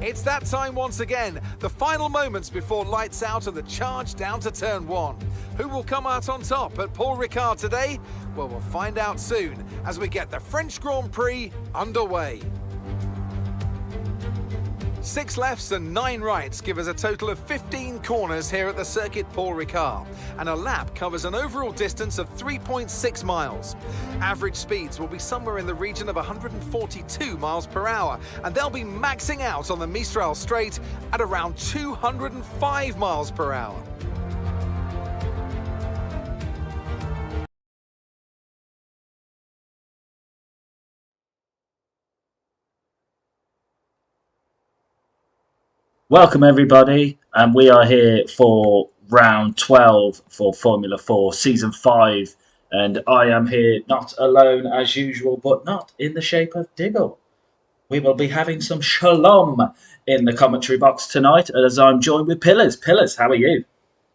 It's that time once again, the final moments before lights out and the charge down to turn 1. Who will come out on top at Paul Ricard today? Well, we'll find out soon as we get the French Grand Prix underway. 6 lefts and 9 rights give us a total of 15 corners here at the circuit Paul Ricard, and a lap covers an overall distance of 3.6 miles. Average speeds will be somewhere in the region of 142 miles per hour, and they'll be maxing out on the Mistral Straight at around 205 miles per hour. Welcome everybody, and we are here for round 12 for Formula 4 Season 5, and I am here not alone as usual, but not in the shape of Diggle. We will be having some shalom in the commentary box tonight as I'm joined with Pillars. Pillars, how are you?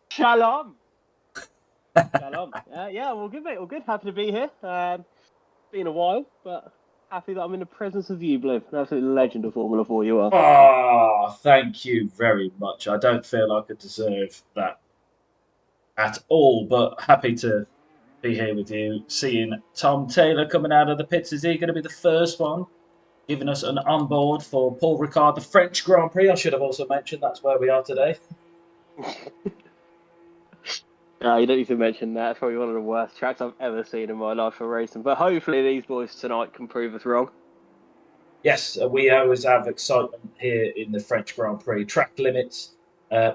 Shalom! Shalom. Yeah, well good mate, all good, happy to be here. Been a while, but happy that I'm in the presence of you, Blue. An absolute legend of Formula 4 you are. Oh, thank you very much. I don't feel like I deserve that at all, but happy to be here with you. Seeing Tom Taylor coming out of the pits, is he going to be the first one giving us an onboard for Paul Ricard, the French Grand Prix? I should have also mentioned that's where we are today. No, you don't need to mention that. It's probably one of the worst tracks I've ever seen in my life for racing. But hopefully these boys tonight can prove us wrong. Yes, we always have excitement here in the French Grand Prix. Track limits,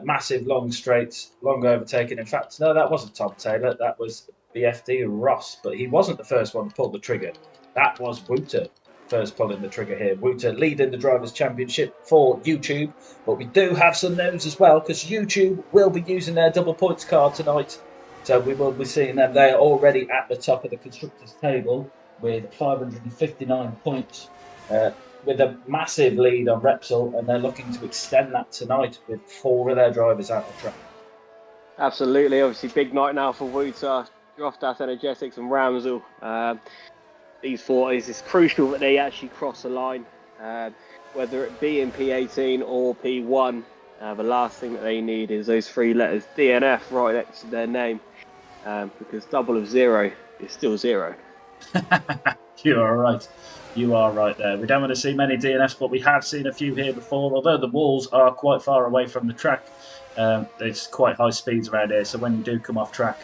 massive long straights, long overtaking. In fact, no, that wasn't Tom Taylor. That was BFD Ross, but he wasn't the first one to pull the trigger. That was Wouter first pulling the trigger here. Wouter leading the Drivers' Championship for YouTube. But we do have some news as well, because YouTube will be using their double points card tonight. So we will be seeing them. They are already at the top of the constructors' table with 559 points. With a massive lead on Repsol, and they're looking to extend that tonight with 4 of their drivers out the track. Absolutely, obviously big night now for Wouter, Droftas, Energetics and Ramsel. These 4, it's crucial that they actually cross the line, whether it be in P18 or P1. The last thing that they need is those 3 letters DNF right next to their name, because double of 0 is still 0. You are right. You are right there. We don't want to see many DNFs, but we have seen a few here before. Although the walls are quite far away from the track, there's quite high speeds around here. So when you do come off track,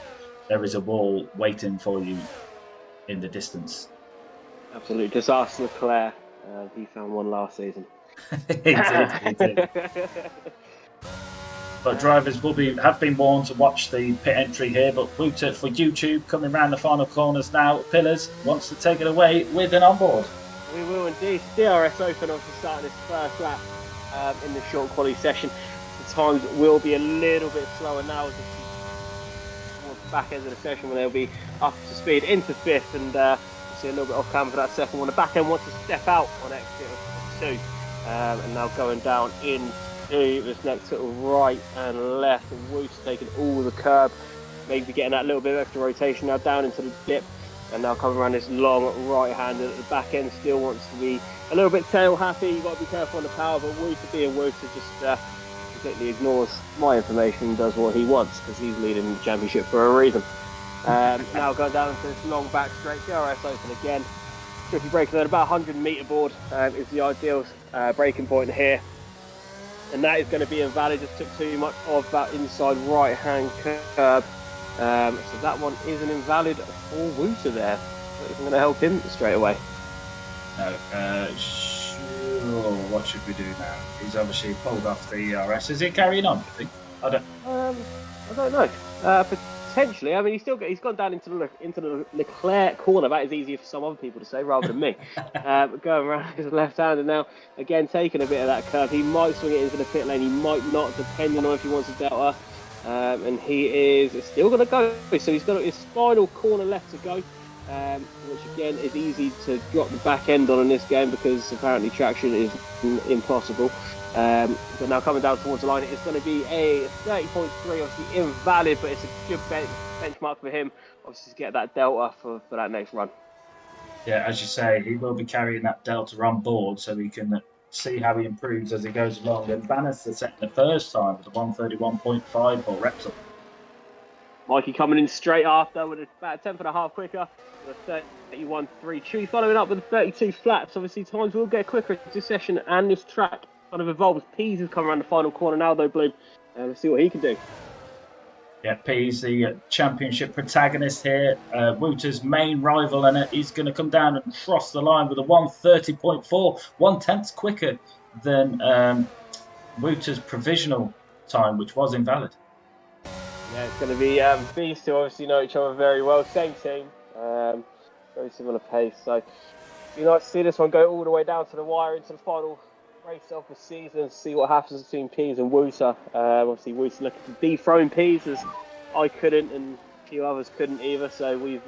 there is a wall waiting for you in the distance. Absolutely. Just ask Leclerc. He found one last season. He did. But drivers have been warned to watch the pit entry here. But Wouter for YouTube coming round the final corners now. Pillars wants to take it away with an onboard. We will indeed. DRS Open obviously starting this first lap in the short quality session. The times will be a little bit slower now as towards the back end of the session when they'll be up to speed into 5th, and we'll see a little bit off camera for that second one. The back end wants to step out on exit of 2, and now going down into this next sort of right and left, and Woo's taking all the curb, maybe getting that little bit of extra rotation now down into the dip, and now coming around this long right hand at the back end. Still wants to be a little bit tail happy. You've got to be careful on the power, but Wooter being Wooter just completely ignores my information and does what he wants, because he's leading the championship for a reason. Now going down into this long back straight, DRS Open again. Tricky braking at about 100 metre board is the ideal braking point here. And that is going to be invalid. Just took too much of that inside right hand curb. So that one is an invalid for Wouter there. So it's going to help him straight away. No, sure. What should we do now? He's obviously pulled off the ERS. Is he carrying on, you think? I don't know. Potentially. I mean, he's gone down into the Leclerc corner. That is easier for some other people to say rather than me. Going around his left-hander now, again taking a bit of that curve. He might swing it into the pit lane. He might not, depending on if he wants a delta. And he is still going to go. So he's got his final corner left to go, which again is easy to drop the back end on in this game because apparently traction is impossible. But now coming down towards the line, it's going to be a 30.3, obviously invalid, but it's a good benchmark for him, obviously to get that delta for that next run. Yeah, as you say, he will be carrying that delta on board so he can see how he improves as he goes along. And Bannister setting the first time with a 1:31.5 for Repsol. Mikey coming in straight after with about a tenth and a half quicker with a 31.3. Chewy following up with a 32 flats. Obviously, times will get quicker as this session and this track kind of evolves. Pease has come around the final corner now, though, Bloom. Let's see what he can do. Yeah, Pease, the championship protagonist here. Wouter's main rival, and he's going to come down and cross the line with a 1:30.4, 1/10 quicker than Wouter's provisional time, which was invalid. Yeah, it's going to be these two obviously know each other very well. Same team, very similar pace. So you like to see this one go all the way down to the wire into the final race of the season. See what happens between Pease and Wouter. Obviously, Wouter looking to dethrone Pease, as I couldn't and a few others couldn't either. So we've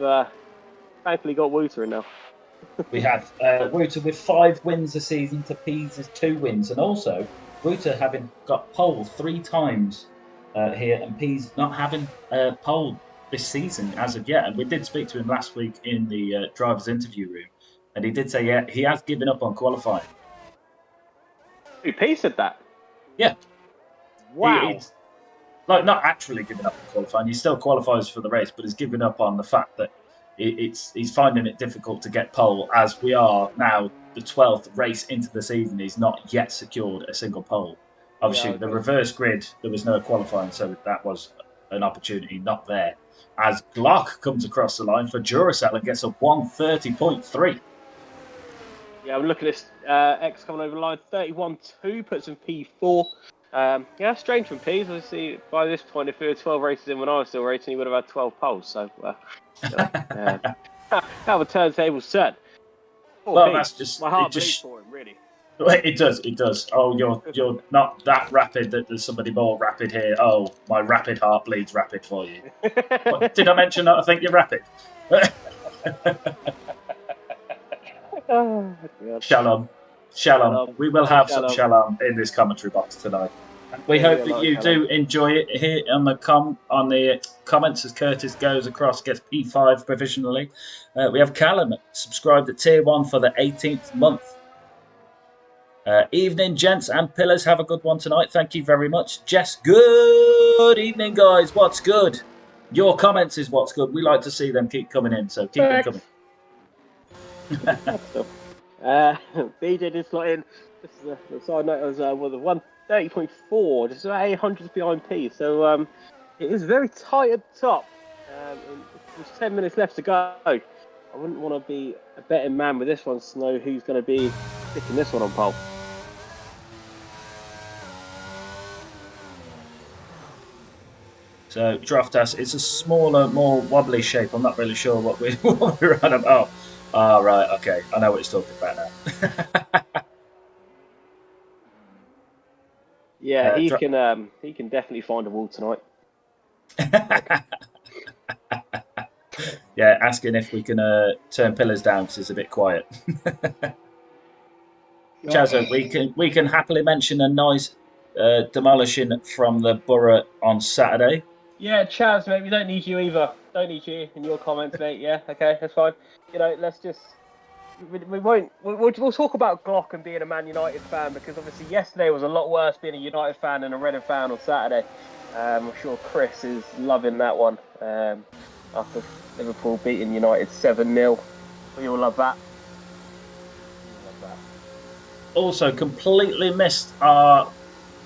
thankfully got Wouter in now. We have Wouter with 5 wins this season to Pease's 2 wins, and also Wouter having got pole 3 times. Here, and Pease not having pole this season as of yet. And we did speak to him last week in the driver's interview room, and he did say, yeah, he has given up on qualifying. Pease said that? Yeah. Wow. He's, like, not actually giving up on qualifying. He still qualifies for the race, but he's given up on the fact that he's finding it difficult to get pole, as we are now the 12th race into the season. He's not yet secured a single pole. Obviously, yeah, okay. The reverse grid, there was no qualifying, so that was an opportunity not there. As Glock comes across the line for Duracell and gets a 1:30.3. Yeah, I'm looking at this X coming over the line. 31.2 puts him P4. Yeah, strange from Pease. Obviously, by this point, if we were 12 races in when I was still racing, he would have had 12 poles. So, how the turntables turn. Well, Pease. that's just... My heart bleeds for him, really. It does. Oh, you're not that rapid that there's somebody more rapid here. Oh, my rapid heart bleeds rapid for you. What, did I mention that I think you're rapid? Oh, Shalom. We will have some shalom in this commentary box tonight. We hope that you do enjoy it here on the comments as Curtis goes across, gets P5 provisionally. We have Callum subscribed at Tier 1 for the 18th month. Evening, gents and pillars. Have a good one tonight. Thank you very much. Jess, good evening, guys. What's good? Your comments is what's good. We like to see them keep coming in, so keep them coming. BJ did slot in. This is a side note. Was with a 1:30.4, just about 800 behind P. So it is very tight at the top. There's 10 minutes left to go. I wouldn't want to be a betting man with this one to know who's going to be sticking this one on pole. So Draftas, it's a smaller, more wobbly shape. I'm not really sure what we're on about. Oh, right, okay. I know what he's talking about now. Yeah, he can definitely find a wall tonight. Yeah, asking if we can turn pillars down because it's a bit quiet. Chazza, we can happily mention a nice demolishing from the borough on Saturday. Yeah, Chaz, mate, we don't need you either. Don't need you in your comments, mate. Yeah, okay, that's fine. You know, let's just... We'll talk about Glock and being a Man United fan, because obviously yesterday was a lot worse being a United fan than a Reading fan on Saturday. I'm sure Chris is loving that one. After Liverpool beating United 7-0. We all love that. Also, completely missed our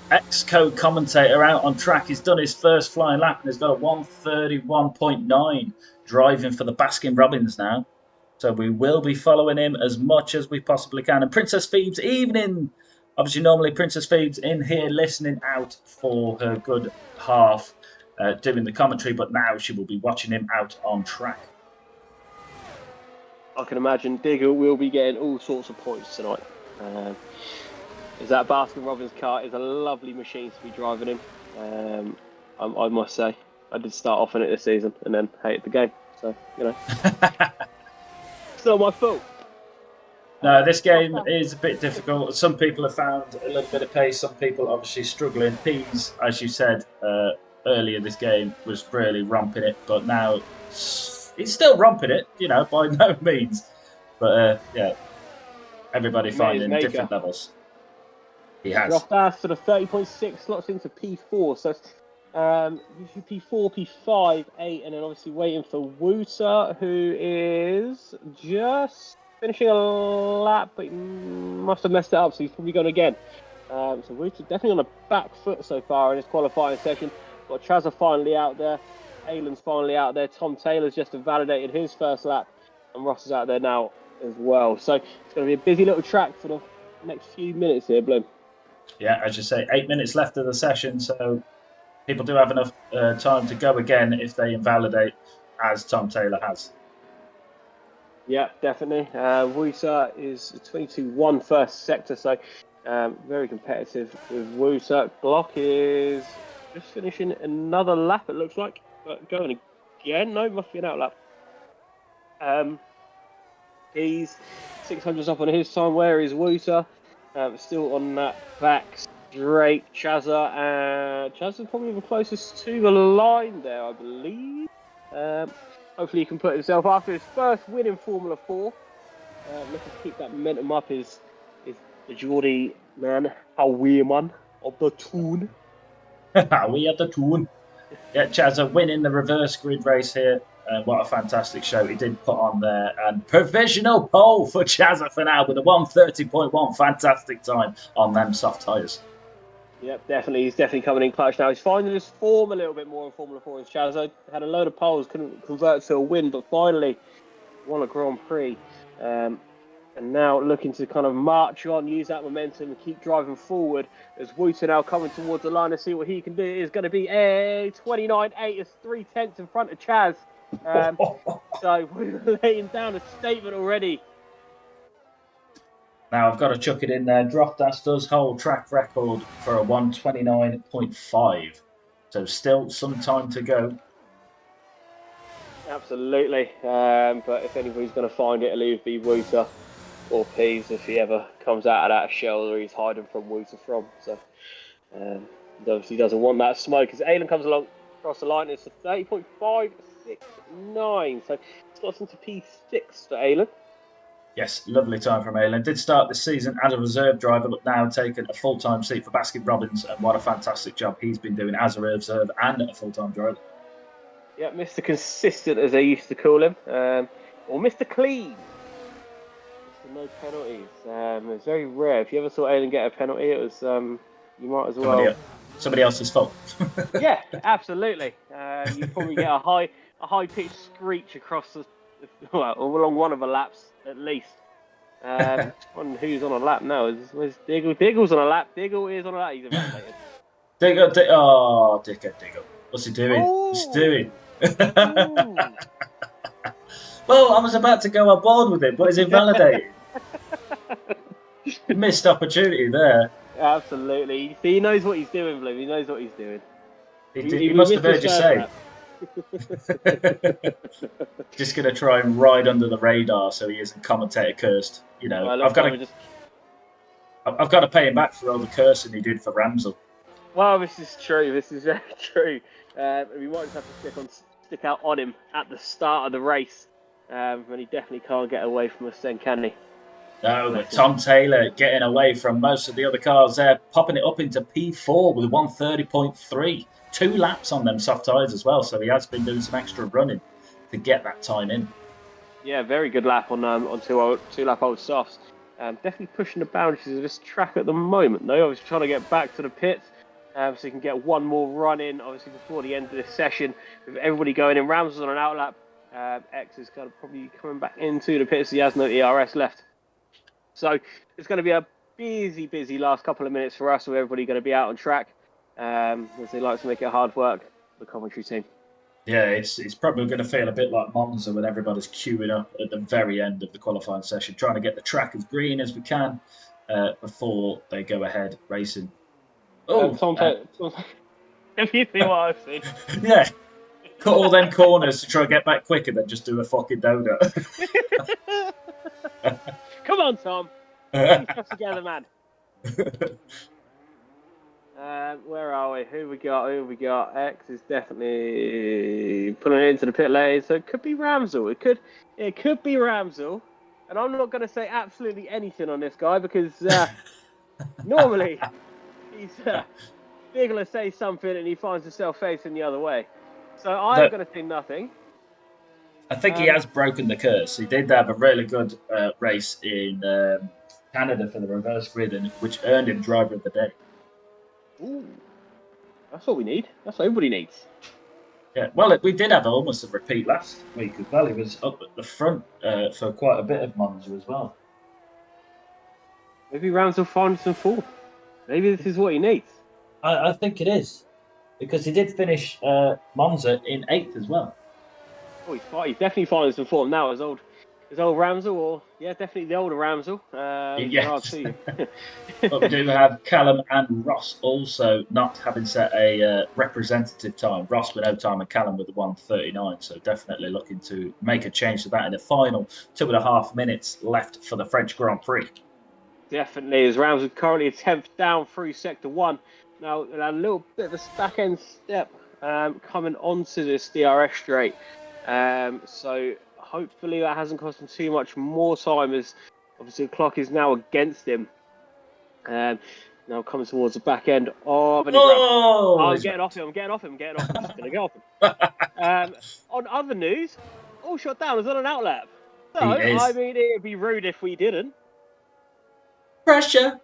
ex-co-commentator out on track. He's done his first flying lap and he's got a 1:31.9 driving for the Baskin-Robbins now. So we will be following him as much as we possibly can. And Princess Phoebe's evening. Obviously, normally Princess Phoebe's in here listening out for her good half, doing the commentary, but now she will be watching him out on track. I can imagine Digger will be getting all sorts of points tonight. Is that Baskin-Robbins car is a lovely machine to be driving in. I must say, I did start off in it this season and then hated the game. So, you know, it's not my fault. No, this game is a bit difficult. Some people have found a little bit of pace. Some people obviously struggling. Pease, as you said earlier, this game was really romping it, but now he's still romping it. You know, by no means. But yeah, everybody finding different levels. He has. Dropped out sort of 30.6 slots into P4. So usually P4, P5, 8, and then obviously waiting for Wooter, who is just finishing a lap, but he must have messed it up, so he's probably gone again. So Wooter definitely on a back foot so far in his qualifying session. Got Chazza finally out there. Aylon's finally out there. Tom Taylor's just validated his first lap, and Ross is out there now as well. So it's going to be a busy little track for the next few minutes here, Bloom. Yeah, as you say, 8 minutes left of the session, so people do have enough time to go again if they invalidate, as Tom Taylor has. Yeah, definitely. Wooter is 22-1 first sector, so very competitive with Wooter. Glock is just finishing another lap, it looks like, but going again. No, must be an out lap. He's 600s up on his time. Where is Wooter? Still on that back straight. Chazza. Chazza's probably the closest to the line there, I believe. Hopefully he can put himself after his first win in Formula 4. Looking to keep that momentum up is the Geordie man, Howie man of the tune. We at the tune. Yeah, Chazza winning the reverse grid race here. What a fantastic show he did put on there. And provisional pole for Chazza for now with a 1:30.1. Fantastic time on them soft tyres. Yep, definitely. He's definitely coming in clutch now. He's finding his form a little bit more in Formula 4 as Chazza. Had a load of poles, couldn't convert to a win, but finally won a Grand Prix. And now looking to kind of march on, use that momentum and keep driving forward as Wooter now coming towards the line to see what he can do. It's going to be a 29.8. It's 3/10 in front of Chaz. So we're laying down a statement already. Now I've got to chuck it in there. Droftas does hold track record for a 1:29.5. So still some time to go. Absolutely. But if anybody's going to find it, it'll either be Wooter or Pease if he ever comes out of that shell where he's hiding from Wooter from. So he obviously doesn't want that smoke. As Aylon comes along across the line, it's a 30.569. So slots into P6 for Aylon. Yes, lovely time from Aylon. Did start this season as a reserve driver, but now taken a full-time seat for Baskin Robbins, and what a fantastic job he's been doing as a reserve and a full-time driver. Yeah, Mr. Consistent, as they used to call him, or Mr. Clean. Mr. No penalties. It's very rare. If you ever saw Aylon get a penalty, it was you might as well. Somebody else's fault. Yeah, absolutely. You probably get a high-pitched screech across along one of the laps at least. Who's on a lap now? Where's Diggle? Diggle's on a lap. Diggle is on a lap. He's evaluated. Diggle. What's he doing? Oh. What's he doing? Well, I was about to go on board with it, but it's invalidated. Missed opportunity there. Absolutely. See, he knows what he's doing, Blue. He knows what he's doing. He must have heard you say. Just going to try and ride under the radar so he isn't commentator cursed. You know, well, I've got to pay him back for all the cursing he did for Ramsell. Well, this is true. This is very true. We might just have to stick out on him at the start of the race. When he definitely can't get away from us then, can he? No, but Tom Taylor getting away from most of the other cars there, popping it up into P4 with 1:30.3. 2 laps on them soft tyres as well, so he has been doing some extra running to get that time in. Yeah, very good lap on 2-lap old softs. Definitely pushing the boundaries of this track at the moment, though. Obviously trying to get back to the pits so he can get one more run in, obviously before the end of this session. With everybody going in, Ramsell's on an out lap. X is kind of probably coming back into the pits. He has no ERS left. So it's going to be a busy last couple of minutes for us, with everybody going to be out on track. As they like to make it hard work, the commentary team. Yeah, it's probably going to feel a bit like Monza when everybody's queuing up at the very end of the qualifying session, trying to get the track as green as we can before they go ahead racing. Oh, have you seen what I've seen? Yeah, cut all them corners to try and get back quicker than just do a fucking donut. Come on, Tom. Get yourself together, man. Where are we? Who we got? X is definitely pulling it into the pit lane, so it could be Ramsell. It could be Ramsell, and I'm not going to say absolutely anything on this guy because Normally, he's Diggle will say something and he finds himself facing the other way. So I'm going to say nothing. I think he has broken the curse. He did have a really good race in Canada for the reverse grid, which earned him driver of the day. Ooh, that's what we need. That's what everybody needs. Yeah, well, we did have almost a repeat last week as well. He was up at the front for quite a bit of Monza as well. Maybe Rams will find some form. Maybe this is what he needs. I think it is, because he did finish Monza in 8th as well. Oh, he's definitely finding some form now. His old Ramsel, or definitely the older Ramsel. Yes. But we do have Callum and Ross also not having set a representative time. Ross with no time and Callum with the 1:39. So definitely looking to make a change to that in the final 2.5 minutes left for the French Grand Prix. Definitely, as Ramsel currently a 10th down through Sector 1. Now, a little bit of a back end step coming onto this DRS straight. So hopefully that hasn't cost him too much more time, as obviously the clock is now against him. Now coming towards the back end. I'm getting off him. I'm just going to get off him. On other news, all shut down is on an outlap. So, I mean, it'd be rude if we didn't. Pressure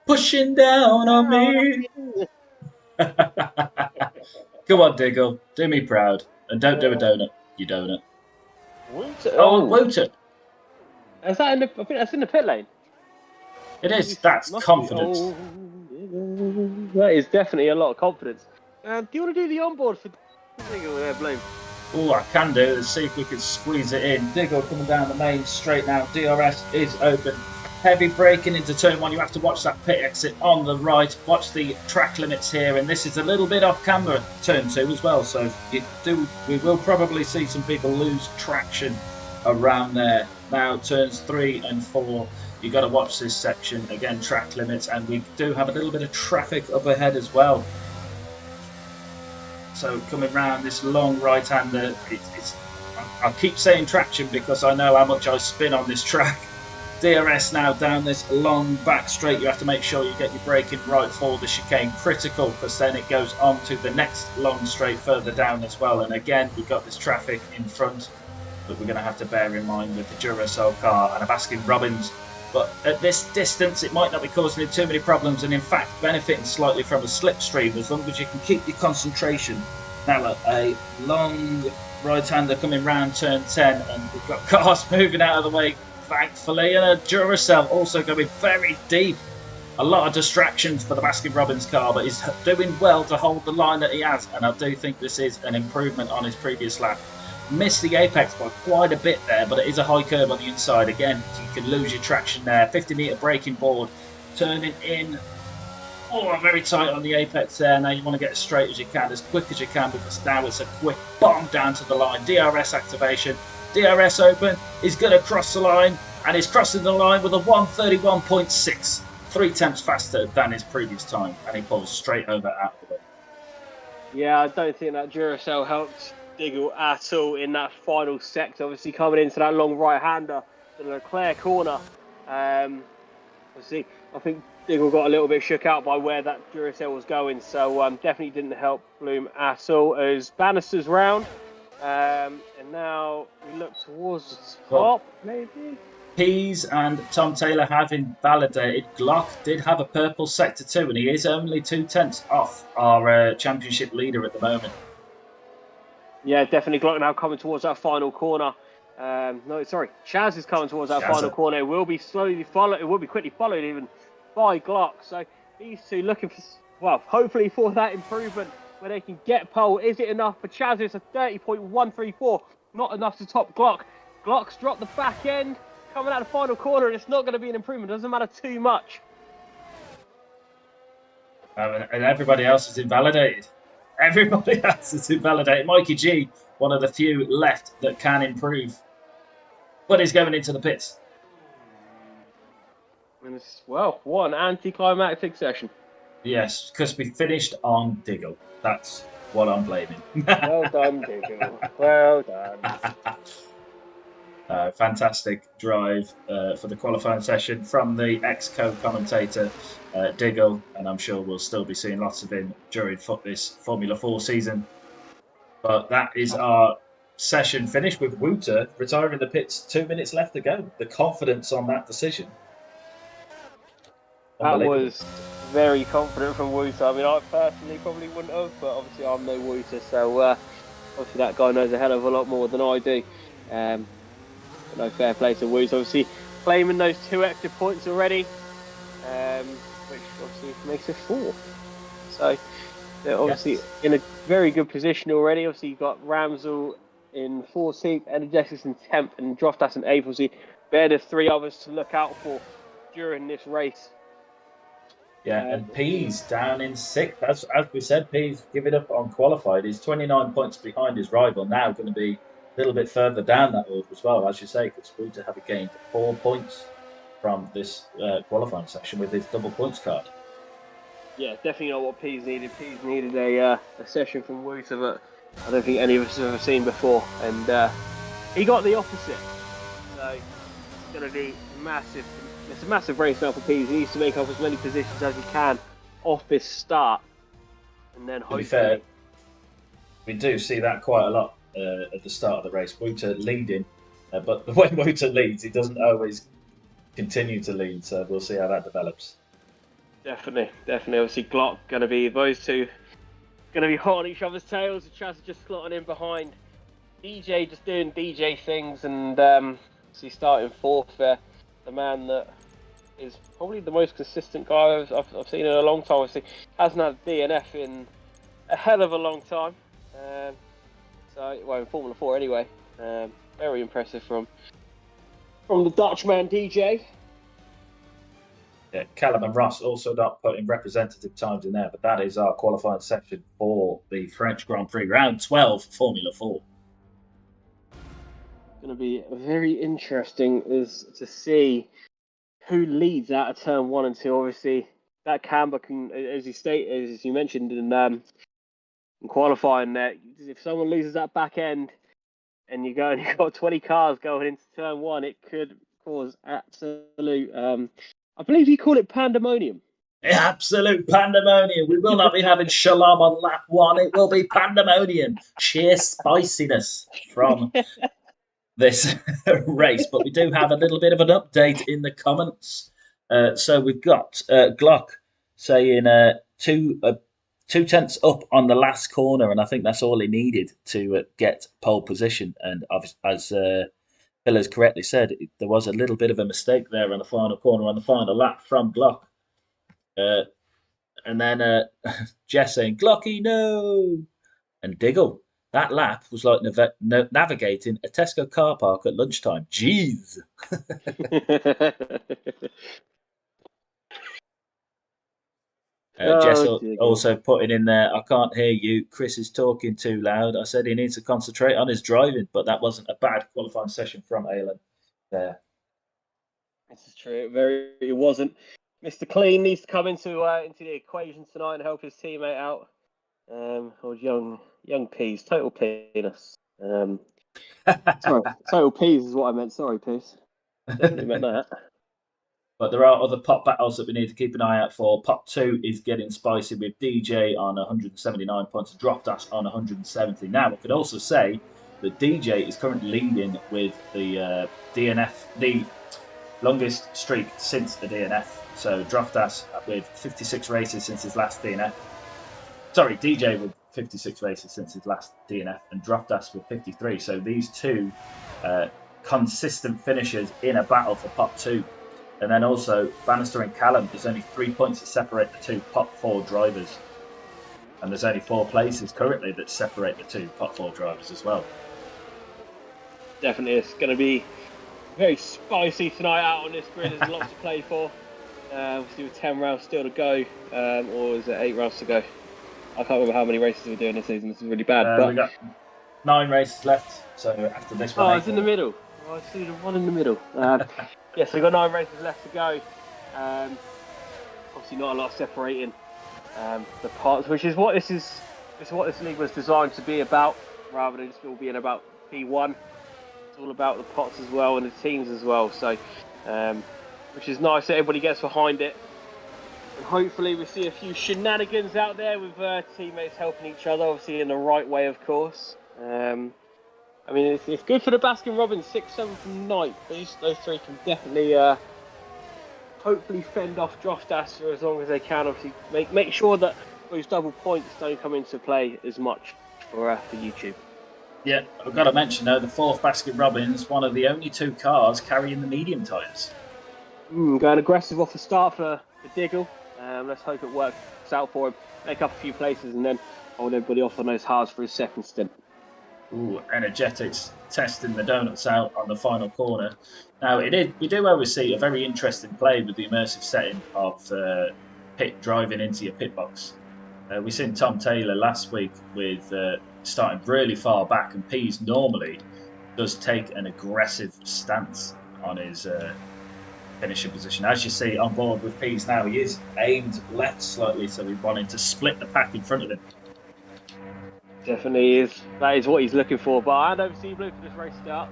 pushing down on me. Come on, Diggle. Do me proud. And don't do a donut, you donut. Wooten. Is that I think that's in the pit lane. It is. That's confidence. That is definitely a lot of confidence. Do you want to do the onboard for Diggle there, Bloom? Oh, I can do. Let's see if we can squeeze it in. Diggle coming down the main straight now. DRS is open. Heavy braking into turn 1. You have to watch that pit exit on the right. Watch the track limits here, and this is a little bit off camera turn 2 as well. So we will probably see some people lose traction around there. Now turns 3 and 4. You got to watch this section again. Track limits, and we do have a little bit of traffic up ahead as well. So coming round this long right-hander, I keep saying traction because I know how much I spin on this track. DRS now down this long back straight. You have to make sure you get your braking right for the chicane. Critical, because then it goes on to the next long straight further down as well. And again, we've got this traffic in front that we're going to have to bear in mind with the Duracell car and a Baskin-Robbins. But at this distance, it might not be causing him too many problems, and in fact benefiting slightly from a slipstream as long as you can keep your concentration. Now look, a long right-hander coming round turn 10, and we've got cars moving out of the way, thankfully, and a Duracell also going very deep. A lot of distractions for the Baskin-Robbins car, but he's doing well to hold the line that he has, and I do think this is an improvement on his previous lap. Missed the apex by quite a bit there, but it is a high curve on the inside. Again, you can lose your traction there. 50-metre braking board, turning in. Oh, very tight on the apex there. Now you want to get as straight as you can, as quick as you can, because now it's a quick bomb down to the line. DRS activation. DRS open. He's going to cross the line, and he's crossing the line with a 1:31.6. 3 tenths faster than his previous time, and he pulls straight over out of the way. Yeah, I don't think that Duracell helped Diggle at all in that final sector. Obviously coming into that long right-hander, the Leclerc corner. Obviously, I think Diggle got a little bit shook out by where that Duracell was going, so definitely didn't help Bloom at all. As Bannister's round, and now we look towards the top, maybe. Pease and Tom Taylor have invalidated. Glock did have a purple sector 2, and he is only 2 tenths off our championship leader at the moment. Yeah, definitely. Glock now coming towards that final corner. Chaz is coming towards that final corner. It will be quickly followed even by Glock. So these two looking for, well, hopefully for that improvement where they can get pole. Is it enough for Chaz? It's a 30.134. Not enough to top Glock. Glock's dropped the back end. Coming out the final corner, and it's not going to be an improvement. It doesn't matter too much. And everybody else is invalidated. Everybody else is invalidated. Mikey G, one of the few left that can improve. But he's going into the pits. And it's, well, what an anticlimactic session. Yes, because we finished on Diggle. That's what I'm blaming. Well done, Diggle. Well done. Fantastic drive for the qualifying session from the ex-co-commentator Diggle, and I'm sure we'll still be seeing lots of him during this Formula 4 season. But that is our session finished with Wouter retiring the pits. 2 minutes left to go. The confidence on that decision. That was very confident from Wouter. I mean, I personally probably wouldn't have, but obviously I'm no Wouter, so obviously that guy knows a hell of a lot more than I do. No, fair play to Wouter. Obviously claiming those 2 extra points already, which obviously makes it 4. So they're obviously in a very good position already. Obviously you've got Ramsell in 14th, Energetics in 10th, and Droftas in 8th. Obviously they're the 3 others to look out for during this race. Yeah, and Pease down in 6th. As we said, Pease giving up on qualified. He's 29 points behind his rival. Now going to be a little bit further down that order as well, as you say, because Wouter have gained 4 points from this qualifying session with his double points card. Yeah, definitely not what Pease needed. Pease needed a session from Wouter that I don't think any of us have ever seen before, and he got the opposite. So it's going to be massive. It's a massive race now for Pease. He needs to make up as many positions as he can off this start, and then hopefully. To be fair, we do see that quite a lot at the start of the race. Wouter leading, but when Wouter leads, he doesn't always continue to lead. So we'll see how that develops. Definitely. Obviously, Glock going to be those two going to be hot on each other's tails. Chaz just slotting in behind. DJ just doing DJ things, and he's starting 4th there. The man that is probably the most consistent guy I've seen in a long time. Obviously, hasn't had DNF in a hell of a long time. In Formula 4 anyway. Very impressive from the Dutchman DJ. Yeah, Callum and Ross also not putting representative times in there, but that is our qualifying section for the French Grand Prix, round 12, Formula 4. Going to be very interesting is to see who leads out of turn 1 and 2. Obviously, that camber can, as you mentioned in qualifying, that if someone loses that back end and you've got 20 cars going into turn 1, it could cause absolute. I believe you call it pandemonium. Absolute pandemonium. We will not be having shalom on lap 1. It will be pandemonium. Sheer spiciness from this race, but we do have a little bit of an update in the comments. So we've got Glock saying 2 tenths up on the last corner, and I think that's all he needed to get pole position. And as Phil has correctly said, there was a little bit of a mistake there on the final corner on the final lap from Glock. And then Jess saying, Glocky, no! And Diggle. That lap was like navigating a Tesco car park at lunchtime. Jeez. Jess also putting in there, I can't hear you. Chris is talking too loud. I said he needs to concentrate on his driving, but that wasn't a bad qualifying session from Alan there. This is true. It wasn't. Mr. Clean needs to come into the equation tonight and help his teammate out. Or young Peas, total penis. Sorry, total peas is what I meant. Sorry, Peas. Definitely meant that. But there are other pop battles that we need to keep an eye out for. Pop 2 is getting spicy with DJ on 179 points and Droftas on 170. Now, I could also say that DJ is currently leading with the DNF, the longest streak since the DNF. So Droftas with 56 races since his last DNF. Sorry, DJ with 56 races since his last DNF and Droftas with 53. So these two consistent finishers in a battle for Pop 2. And then also Bannister and Callum, there's only 3 points that separate the two Pop 4 drivers. And there's only 4 places currently that separate the two Pop 4 drivers as well. Definitely, it's going to be very spicy tonight out on this grid. There's lots to play for. Obviously with 10 rounds still to go, or is it 8 rounds to go? I can't remember how many races we're doing this season. This is really bad. But we've got 9 races left, so after this one... Oh, it's in the middle. Oh, I see the one in the middle. Yes, we've got 9 races left to go. Obviously not a lot separating the parts, which is what this league was designed to be about, rather than just all being about P1. It's all about the pots as well and the teams as well. So, which is nice that everybody gets behind it. And hopefully we see a few shenanigans out there with teammates helping each other, obviously in the right way, of course. I mean, it's good for the Baskin-Robbins, 6th, 7th and 9th. Those three can definitely hopefully fend off Josh Dash for as long as they can. Obviously, make sure that those double points don't come into play as much for YouTube. Yeah, I've got to mention though, the 4th Baskin-Robbins, one of the only 2 cars carrying the medium tyres. Going aggressive off the start for Diggle. Let's hope it works out for him. Make up a few places and then hold everybody off on those hards for his second stint. Ooh, Energetics testing the donuts out on the final corner. Now, we do always see a very interesting play with the immersive setting of pit driving into your pit box. We seen Tom Taylor last week with starting really far back, and Pease normally does take an aggressive stance on his finishing position. As you see on board with Pease now, he is aimed left slightly, so he's wanting to split the pack in front of him. Definitely is. That is what he's looking for. But I don't see blue for this race start.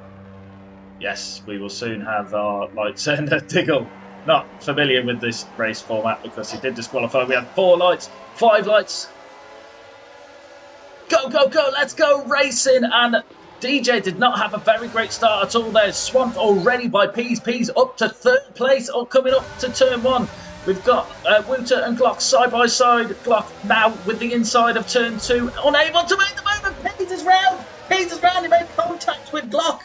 Yes, we will soon have our lights and Diggle. Not familiar with this race format because he did disqualify. We had 4 lights, 5 lights. Go, go, go, let's go racing. And DJ did not have a very great start at all there. Swamped already by Pease. Pease up to 3rd place or coming up to turn 1. We've got Wouter and Glock side by side. Glock now with the inside of turn 2. Unable to make the movement. Pease is round. Pease is round. He made contact with Glock.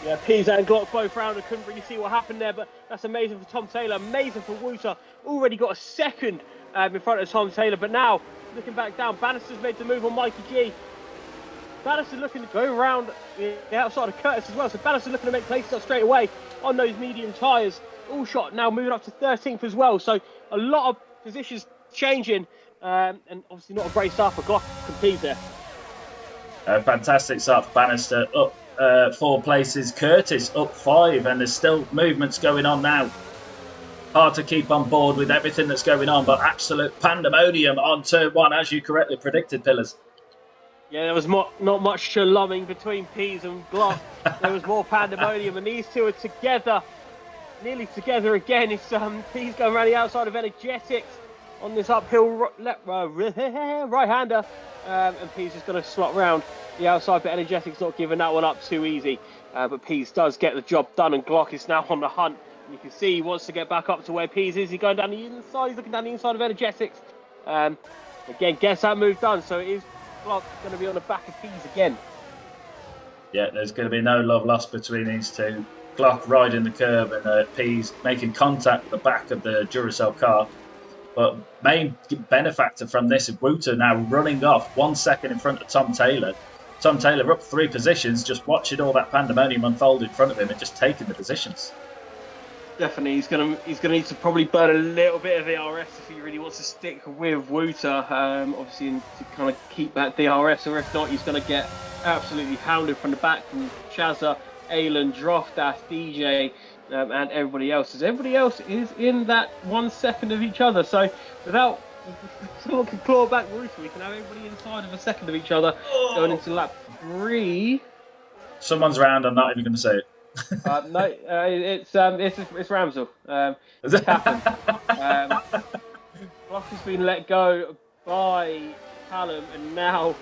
Yeah, Pease and Glock both round. I couldn't really see what happened there, but that's amazing for Tom Taylor. Amazing for Wouter. Already got a second in front of Tom Taylor, but now looking back down, Bannister's made the move on Mikey G. Bannister's looking to go around the outside of Curtis as well, so Bannister's looking to make places up straight away on those medium tyres. All shot now moving up to 13th as well, so a lot of positions changing, and obviously not a great start for Glock to compete there. Fantastic start for Bannister, up 4 places. Curtis up 5, and there's still movements going on now. Hard to keep on board with everything that's going on, but absolute pandemonium on turn 1, as you correctly predicted, Pillars. Yeah, there was not much shaloming between Pease and Glock. There was more pandemonium, and these two are together, nearly together again. It's Pease going around the outside of Energetics on this uphill right-hander, and Pease is going to slot round the outside, but Energetics not giving that one up too easy. But Pease does get the job done, and Glock is now on the hunt. You can see he wants to get back up to where Pease is. He's going down the inside. He's looking down the inside of Energetics. Again, gets that move done. So it is Glock going to be on the back of Pease again. Yeah, there's going to be no love lost between these two. Glock riding the curb and Pease making contact with the back of the Duracell car. But main benefactor from this is Wouter now running off 1 second in front of Tom Taylor. Tom Taylor up 3 positions, just watching all that pandemonium unfold in front of him and just taking the positions. Definitely, he's gonna need to probably burn a little bit of DRS if he really wants to stick with Wouter, obviously to kind of keep that DRS, or if not, he's gonna get absolutely hounded from the back from Chazza, Alan, Droftash, DJ, and everybody else. As everybody else is in that 1 second of each other, so without someone can claw back Wouter, we can have everybody inside of a second of each other going into lap 3. Someone's round. I'm not even going to say it. No, it's Ramsel. It's happened. Glock has been let go by Callum, and now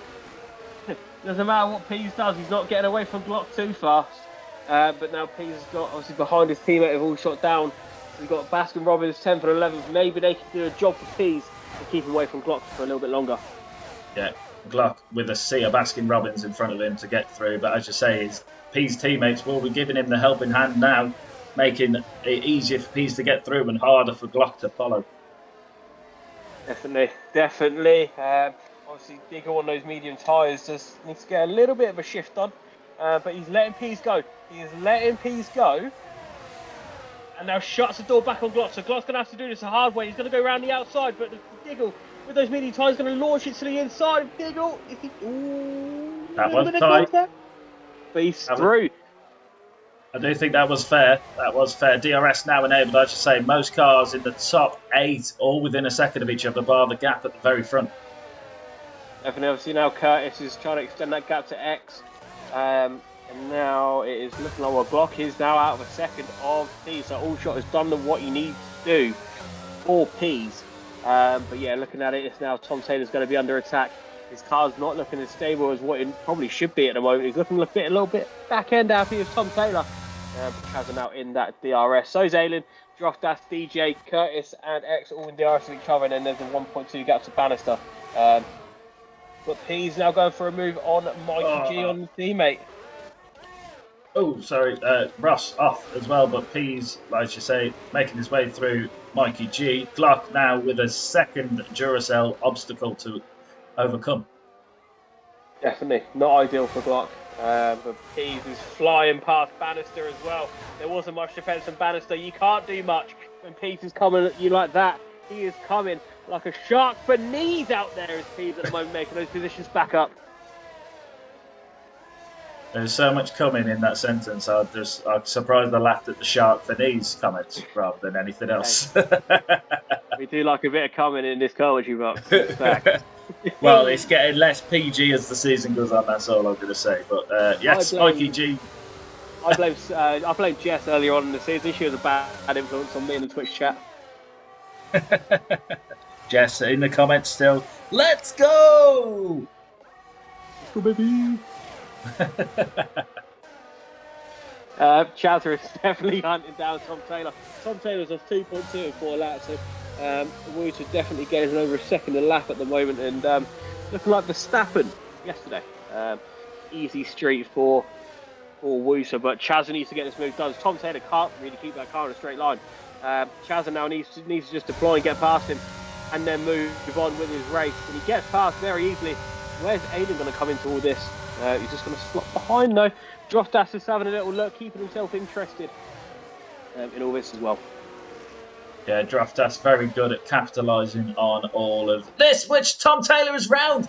doesn't matter what Pease does, he's not getting away from Glock too fast. But now Pease has got obviously behind his teammate, have all shot down. So he's got Baskin-Robbins 10th and 11th. Maybe they can do a job for Pease and keep him away from Glock for a little bit longer. Yeah, Glock with a sea of Baskin-Robbins in front of him to get through. But as you say, his Pease teammates will be giving him the helping hand now, making it easier for Pease to get through and harder for Glock to follow. Definitely. Obviously, Diggle on those medium tyres just needs to get a little bit of a shift on. But he's letting Pease go. And now shuts the door back on Glock. So Glock's going to have to do this the hard way. He's going to go around the outside, but Diggle with those medium tyres is going to launch it to the inside of Diggle. That was tight. But he's through. I do think that was fair. DRS now enabled, I should say. Most cars in the top 8, all within a second of each other, bar the gap at the very front. Definitely, obviously now Curtis is trying to extend that gap to X. And now it is looking like Glock is now out of a second of Pease. So Allshot has done what he needs to do for Pease. But yeah, looking at it, it's now Tom Taylor's going to be under attack. His car's not looking as stable as what it probably should be at the moment. He's looking a little bit back end out here with Tom Taylor. Chaz now in that DRS. So is Aylin, Droftas, DJ, Curtis, and X all in DRS with each other. And then there's a 1.2 gap to Bannister. But Pease now going for a move on Mikey G on the teammate. Oh, sorry, Ross off as well, but Pease, like you say, making his way through Mikey G. Glock now with a second Duracell obstacle to overcome. Definitely not ideal for Glock. But Pease is flying past Bannister as well. There wasn't much defence from Bannister. You can't do much when Pease is coming at you like that. He is coming like a shark for knees out there as Pease at the moment making those positions back up. There's so much coming in that sentence. I'm surprised I laughed at the shark for knees comment rather than anything else. We do like a bit of coming in this commentary box. Well, it's getting less PG as the season goes on. That's all I'm going to say. But yes, Mikey G. I blamed Jess earlier on in the season. She was a bad influence on me in the Twitch chat. Jess in the comments still. Let's go! Let's go, baby! Chazza is definitely hunting down Tom Taylor. Tom Taylor's off 2.2 in 4 laps, so Woods are definitely getting over a second a lap at the moment, and looking like Verstappen yesterday. Easy street for Woosa, but Chazza needs to get this move done. Tom Taylor can't really keep that car in a straight line. Chazza now needs to just deploy and get past him, and then move on with his race. And he gets past very easily. Where's Aiden going to come into all this? He's just going to slot behind though. Droftas is having a little look, keeping himself interested in all this as well. Yeah, Droftas very good at capitalising on all of this, which Tom Taylor is round.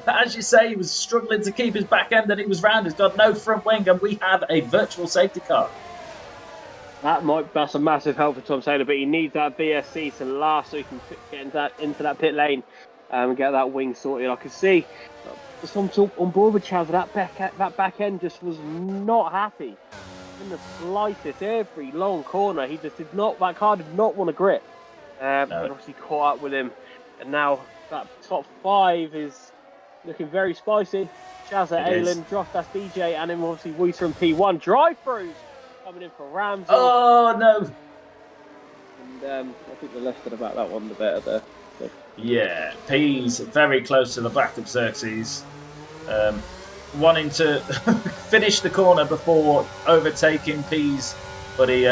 As you say, he was struggling to keep his back end, and he was round. He's got no front wing, and we have a virtual safety car. That's a massive help for Tom Taylor, but he needs that BSC to last so he can get into that pit lane and get that wing sorted. I can see some on board with Chaz. That back end just was not happy in the slightest. Every long corner, he just did not. That car did not want to grip. And obviously caught up with him, and now that top 5 is looking very spicy. Chazza, Aylin, Droftas, DJ, and then obviously Wooter and P1 drive-throughs coming in for Ramsey. Oh no! And I think the less said about that one, the better there. So. Yeah, P's very close to the back of Xerxes, wanting to finish the corner before overtaking P's, but he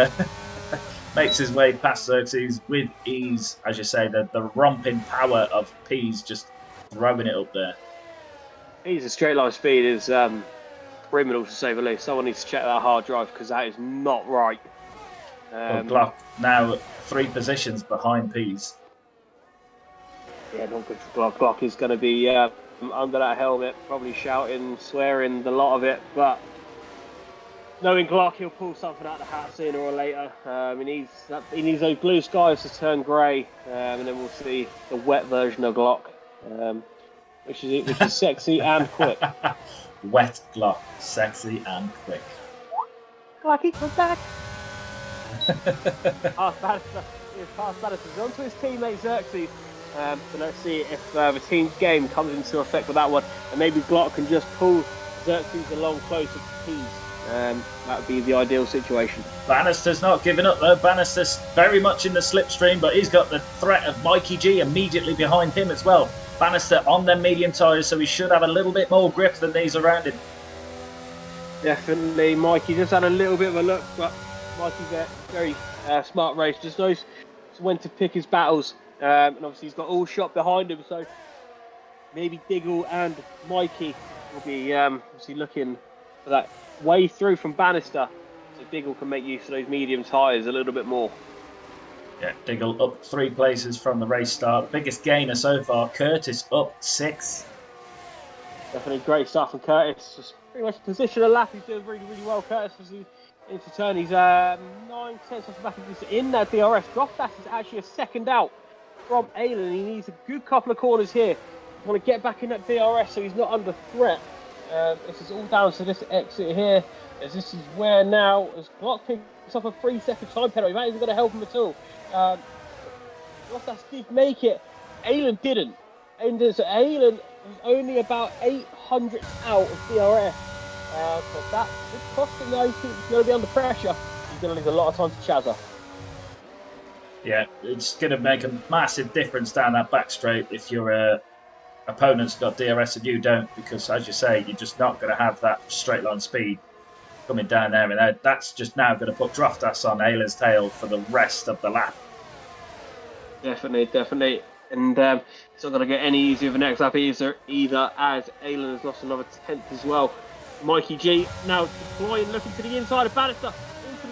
makes his way past Xerxes with ease. As you say, the romping power of P's just throwing it up there. P's straight line speed is criminal to say the least. Someone needs to check that hard drive because that is not right. Well, Glock now 3 positions behind P's. Yeah, not good for Glock. Glock is going to be under that helmet, probably shouting, swearing the lot of it. But knowing Glock, he'll pull something out of the hat sooner or later. He needs those blue skies to turn grey, and then we'll see the wet version of Glock, which is sexy and quick. Wet Glock, sexy and quick. Glocky, come back. Past Bannister on to his teammate Xerxes. So let's see if the team's game comes into effect with that one, and maybe Glock can just pull Xerxes along closer to Pease. That would be the ideal situation. Bannister's not giving up though. Bannister's very much in the slipstream, but he's got the threat of Mikey G immediately behind him as well. Bannister on them medium tyres, so he should have a little bit more grip than these around him. Definitely, Mikey just had a little bit of a look, but Mikey's a very smart race, just knows when to pick his battles. And obviously he's got all shot behind him, so maybe Diggle and Mikey will be obviously looking for that way through from Bannister, so Diggle can make use of those medium tyres a little bit more. Yeah, Diggle up 3 places from the race start. Biggest gainer so far. Curtis up 6. Definitely great stuff from Curtis. Just pretty much position a lap. He's doing really, really well. Curtis was into turn. He's 9 tenths off the back of this in that DRS. Droftas is actually a second out from Aylin. He needs a good couple of corners here. Want to get back in that DRS so he's not under threat This is all down to this exit here, as this is where now, as Glock picks up a 3-second time penalty, that isn't going to help him at all. Bottas did make it, Iestyn didn't. So Iestyn was only about 800 out of DRS. But that would cost him now. He's going to be under pressure. He's going to lose a lot of time to Chazza. Yeah, it's going to make a massive difference down that back straight if your opponent's got DRS and you don't, because as you say, you're just not going to have that straight line speed coming down there, and that's just now going to put Droftas on Iestyn's tail for the rest of the lap. Definitely. And it's not going to get any easier the next lap either, as Iestyn has lost another 10th as well. Mikey G now deploying, looking to the inside of Bannister, into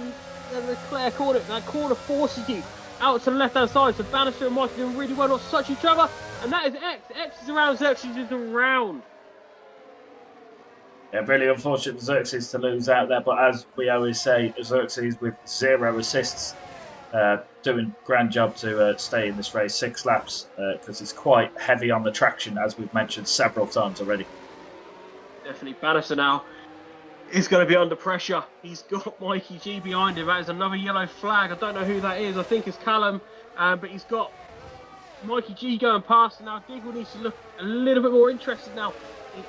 the Leclerc corner. That corner forces you out to the left-hand side, so Bannister and Mikey doing really well not to touch each other, and that is X. X is around, Xerxes is around. Yeah, really unfortunate for Xerxes to lose out there, but as we always say, Xerxes with 0 assists, doing a grand job to stay in this race, 6 laps, because it's quite heavy on the traction, as we've mentioned several times already. Definitely, Bannister now is going to be under pressure. He's got Mikey G behind him. That is another yellow flag. I don't know who that is. I think it's Callum, but he's got Mikey G going past, and now Diggle needs to look a little bit more interested now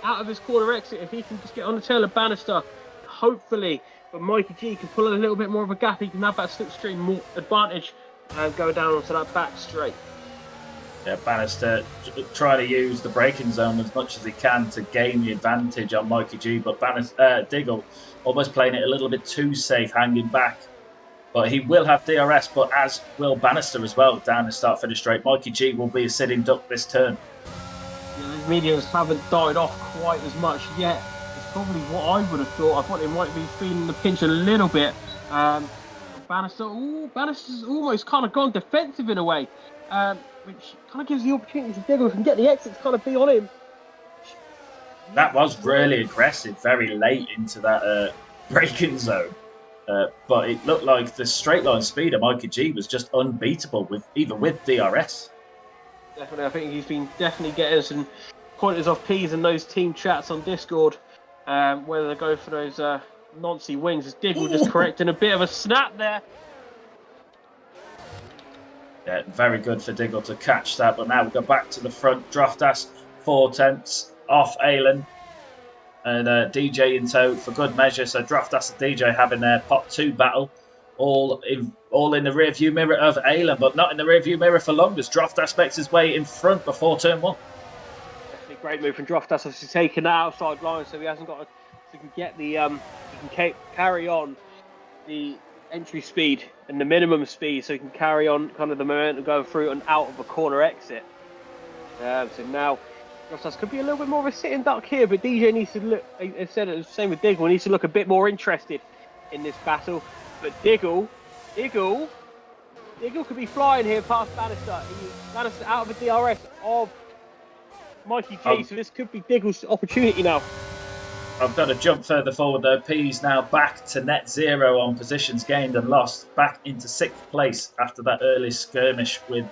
out of his corner exit. If he can just get on the tail of Bannister, hopefully, but Mikey G can pull a little bit more of a gap. He can have that slipstream more advantage going down onto that back straight. Yeah, Bannister trying to use the braking zone as much as he can to gain the advantage on Mikey G, but Diggle almost playing it a little bit too safe, hanging back. But he will have DRS, but as will Bannister as well, down the start-finish straight. Mikey G will be a sitting duck this turn. Yeah, the mediums haven't died off quite as much yet. It's probably what I would have thought. I thought they might be feeling the pinch a little bit. Bannister's almost kind of gone defensive in a way. Which kind of gives the opportunity to Diggle and get the exits kind of be on him. That was really aggressive, very late into that braking zone. But it looked like the straight line speed of Mikey G was just unbeatable, even with DRS. Definitely, I think he's been definitely getting some pointers off P's in those team chats on Discord, whether they go for those Nancy wings. As Diggle just correcting a bit of a snap there. Yeah, very good for Diggle to catch that, but now we go back to the front. Droftas 4/10 off Iestyn, and DJ in tow for good measure. So Droftas and DJ having their pot 2 battle, all in the rear view mirror of Iestyn, but not in the rear view mirror for long, as Droftas makes his way in front before turn 1. Definitely great move from Droftas, obviously taking that outside line, so he hasn't got he can get the he can carry on the entry speed and the minimum speed, so he can carry on kind of the momentum going through and out of a corner exit. So now Droftas could be a little bit more of a sitting duck here, but DJ needs to look, I said it was the same with Diggle, needs to look a bit more interested in this battle. But Diggle could be flying here past Bannister. Bannister out of the DRS of Mikey G, so this could be Diggle's opportunity now. I've got to jump further forward though. P's now back to net 0 on positions gained and lost, back into 6th place after that early skirmish with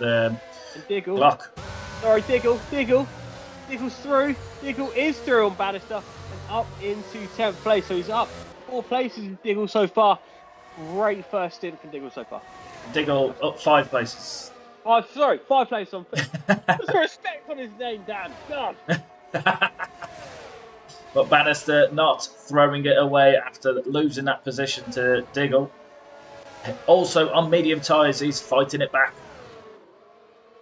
Diggle. Glock. Sorry, Diggle's through. Diggle is through on Bannister and up into 10th place, so he's up 4 places with Diggle so far. Great first stint from Diggle so far. Diggle up 5 places. 5 places on. Put some respect on his name, Dan. God. But Bannister not throwing it away after losing that position to Diggle. Also on medium tyres, he's fighting it back.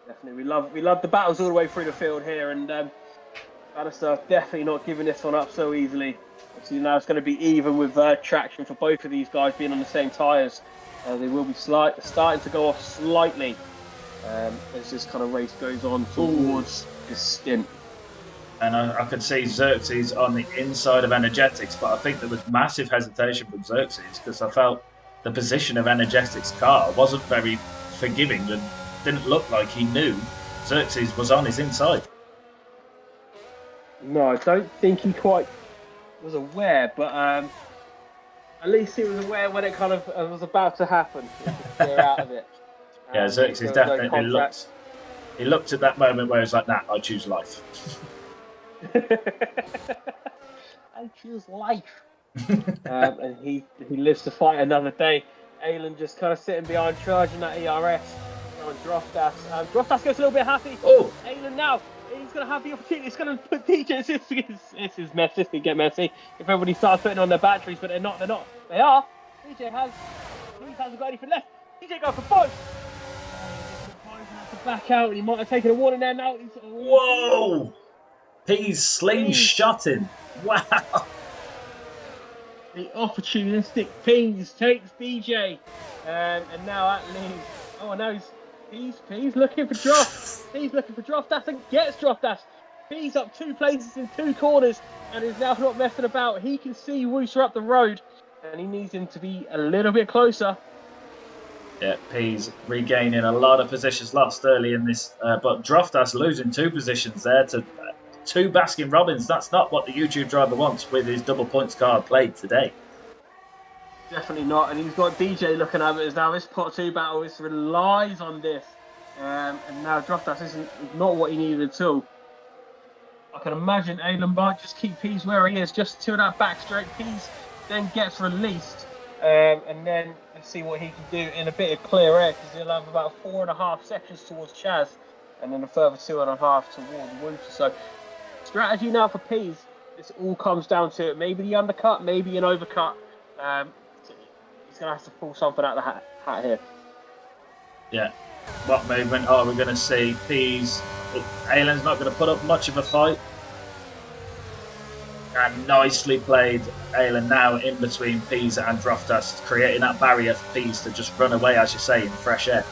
Definitely, we love the battles all the way through the field here, and Bannister definitely not giving this one up so easily. Obviously now it's going to be even with traction for both of these guys being on the same tyres. They will be starting to go off slightly as this kind of race goes on towards this stint. And I could see Xerxes on the inside of Energetics, but I think there was massive hesitation from Xerxes because I felt the position of Energetics' car wasn't very forgiving and didn't look like he knew Xerxes was on his inside. No, I don't think he quite was aware, but at least he was aware when it kind of was about to happen. Clear out of it. Yeah, Xerxes definitely looked. He looked at that moment where he was like, "Nah, I choose life." I choose life. And he lives to fight another day. Iestyn just kind of sitting behind, charging that ERS on Droftas. Droftas gets a little bit happy. Oh, Iestyn now, he's going to have the opportunity. He's going to put DJ. This is messy. This can get messy if everybody starts putting on their batteries, but they're not. They are. DJ hasn't got anything left. DJ go for both. To back out, and he might have taken a warning there now. whoa! He's slingshotting. Wow. The opportunistic Peas takes DJ, and now that leaves. Oh, now Peas looking for Droft. He's looking for Droftas and gets Droftas. Peas up 2 places in 2 corners and is now not messing about. He can see Wooster up the road, and he needs him to be a little bit closer. Yeah, Peas regaining a lot of positions lost early in this, but Droftas losing 2 positions there to 2 Baskin Robbins. That's not what the YouTube driver wants with his double points card played today. Definitely not, and he's got DJ looking at it as now this pot 2 battle. This relies on this, and now Droftas isn't not what he needed at all. I can imagine Iestyn might just keep Peas where he is, just to that back straight. Peas then gets released, and then let's see what he can do in a bit of clear air, because he'll have about 4.5 seconds towards Chaz, and then a further 2.5 towards Wooster. So strategy now for Peas. This all comes down to it. Maybe the undercut, maybe an overcut. He's going to have to pull something out of the hat here. Yeah. What movement are we going to see? Peas. Iestyn's not going to put up much of a fight. And nicely played, Iestyn now in between Peas and Droftas, creating that barrier for Peas to just run away, as you say, in fresh air.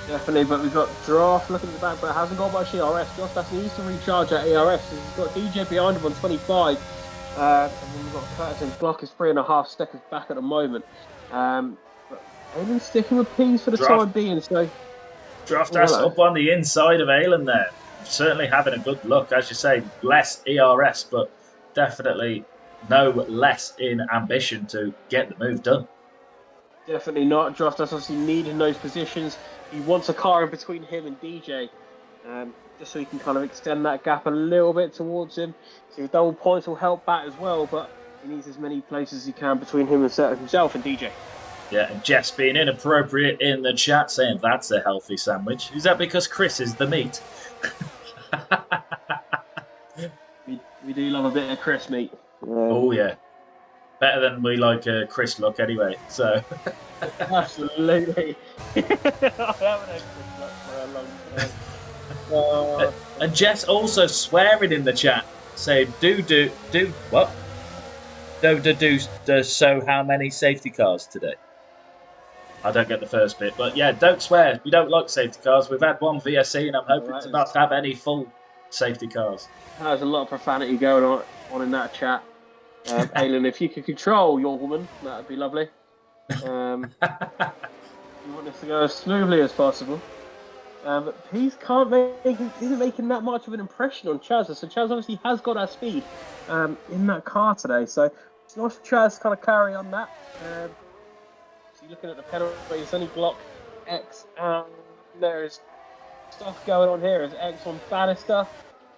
Definitely, but we've got Droft looking at the back, but hasn't got much ERS. Droftas needs to recharge that ERS. He's got DJ behind him on 25. And then we've got Curtis and Glock is 3.5 seconds back at the moment. But Iestyn's sticking with Peas for the time being. So Droftas up on the inside of Iestyn there. Certainly having a good look, as you say, less ERS, but definitely no less in ambition to get the move done. Definitely not. Droftas obviously needing those positions. He wants a car in between him and DJ, just so he can kind of extend that gap a little bit towards him. So double points will help that as well, but he needs as many places as he can between himself and DJ. Yeah, and Jess being inappropriate in the chat, saying that's a healthy sandwich. Is that because Chris is the meat? we do love a bit of Chris meat. Oh yeah, better than we like Chris look anyway. So absolutely. I haven't had Chris look for a long time. And Jess also swearing in the chat, saying do what? Do so how many safety cars today? I don't get the first bit, but yeah, don't swear. We don't like safety cars. We've had one VSC, and I'm hoping to not have any full safety cars. There's a lot of profanity going on in that chat. Iestyn, if you could control your woman, that would be lovely. You want this to go as smoothly as possible. But Peas isn't making that much of an impression on Chaz. So Chaz obviously has got that speed in that car today. So it's nice for Chaz to kind of carry on that. So you're looking at the penalty, it's only Glock X, and there's stuff going on here. There's X on Bannister.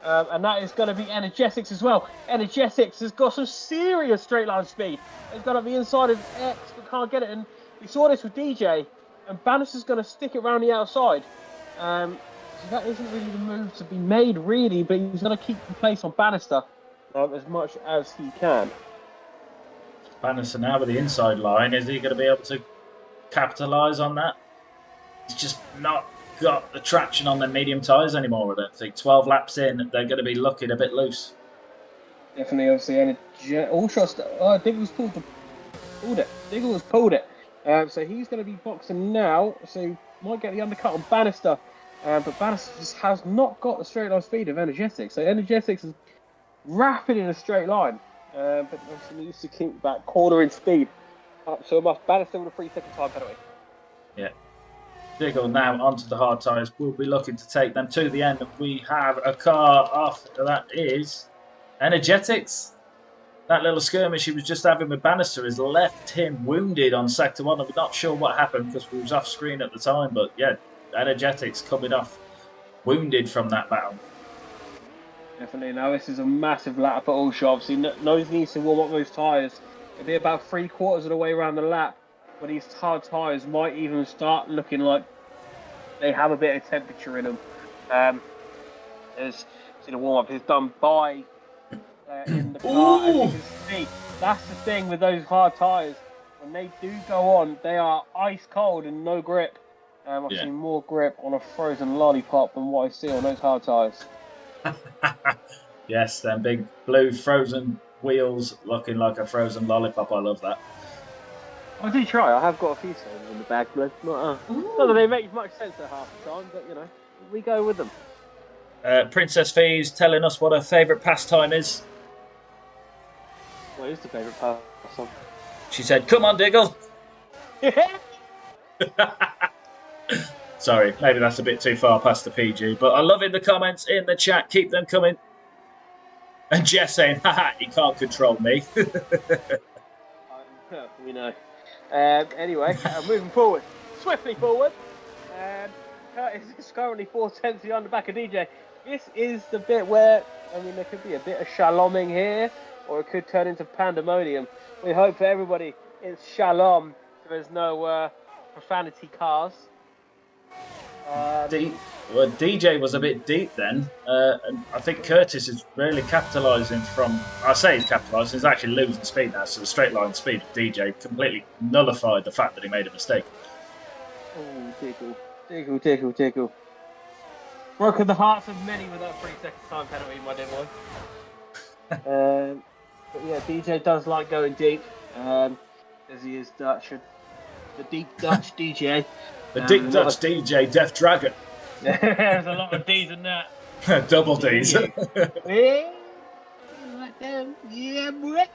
And that is going to be Energetics as well. Energetics has got some serious straight line speed. It's got up the inside of X, but can't get it. And we saw this with DJ. And Bannister's going to stick it around the outside. So that isn't really the move to be made, really. But he's going to keep the place on Bannister as much as he can. Bannister now with the inside line. Is he going to be able to capitalise on that? He's just not got the traction on their medium tyres anymore, I don't think. 12 laps in, they're going to be looking a bit loose. Definitely, obviously, all shots. I think it was pulled it. Diggle has pulled it. So he's going to be boxing now, so he might get the undercut on Bannister. But Bannister just has not got the straight line speed of Energetics. So Energetics is rapid in a straight line, but obviously needs to keep that cornering speed up. So must Bannister with a 3-second time penalty. Yeah. Diggle now onto the hard tyres. We'll be looking to take them to the end. We have a car off. That is Energetics. That little skirmish he was just having with Bannister has left him wounded on sector 1. I'm not sure what happened because we was off screen at the time. But yeah, Energetics coming off wounded from that battle. Definitely. Now this is a massive lap for Allshot. Obviously, Nose needs to warm up those tyres. It'll be about 3/4 of the way around the lap, but these hard tyres might even start looking like they have a bit of temperature in them. As the warm up is done by in the car, as you can see. That's the thing with those hard tyres. When they do go on, they are ice cold and no grip. I've seen more grip on a frozen lollipop than what I see on those hard tyres. Yes, them big blue frozen wheels looking like a frozen lollipop. I love that. I do try. I have got a few songs in the bag, but not that they make much sense at half the time, but you know, we go with them. Princess Fee's telling us what her favourite pastime is. What is the favourite pastime? She said, "Come on, Diggle." Sorry, maybe that's a bit too far past the PG, but I'm loving the comments in the chat. Keep them coming. And Jess saying, "Haha, he can't control me." We know. Anyway, moving forward, swiftly forward. Curtis is currently 4/10 behind the back of DJ. This is the bit where, I mean, there could be a bit of shaloming here, or it could turn into pandemonium. We hope for everybody it's shalom, so there's no profanity cars. DJ was a bit deep then, and I think Curtis is really capitalising from. I say he's capitalising; he's actually losing speed now. So the straight line speed of DJ completely nullified the fact that he made a mistake. Oh, tickle. Broken the hearts of many with that 3-second time penalty, my dear boy. But yeah, DJ does like going deep, as he is Dutch. The deep Dutch DJ. The deep Dutch DJ, Death Dragon. There's a lot of D's in that. Double D's. Yeah, boy.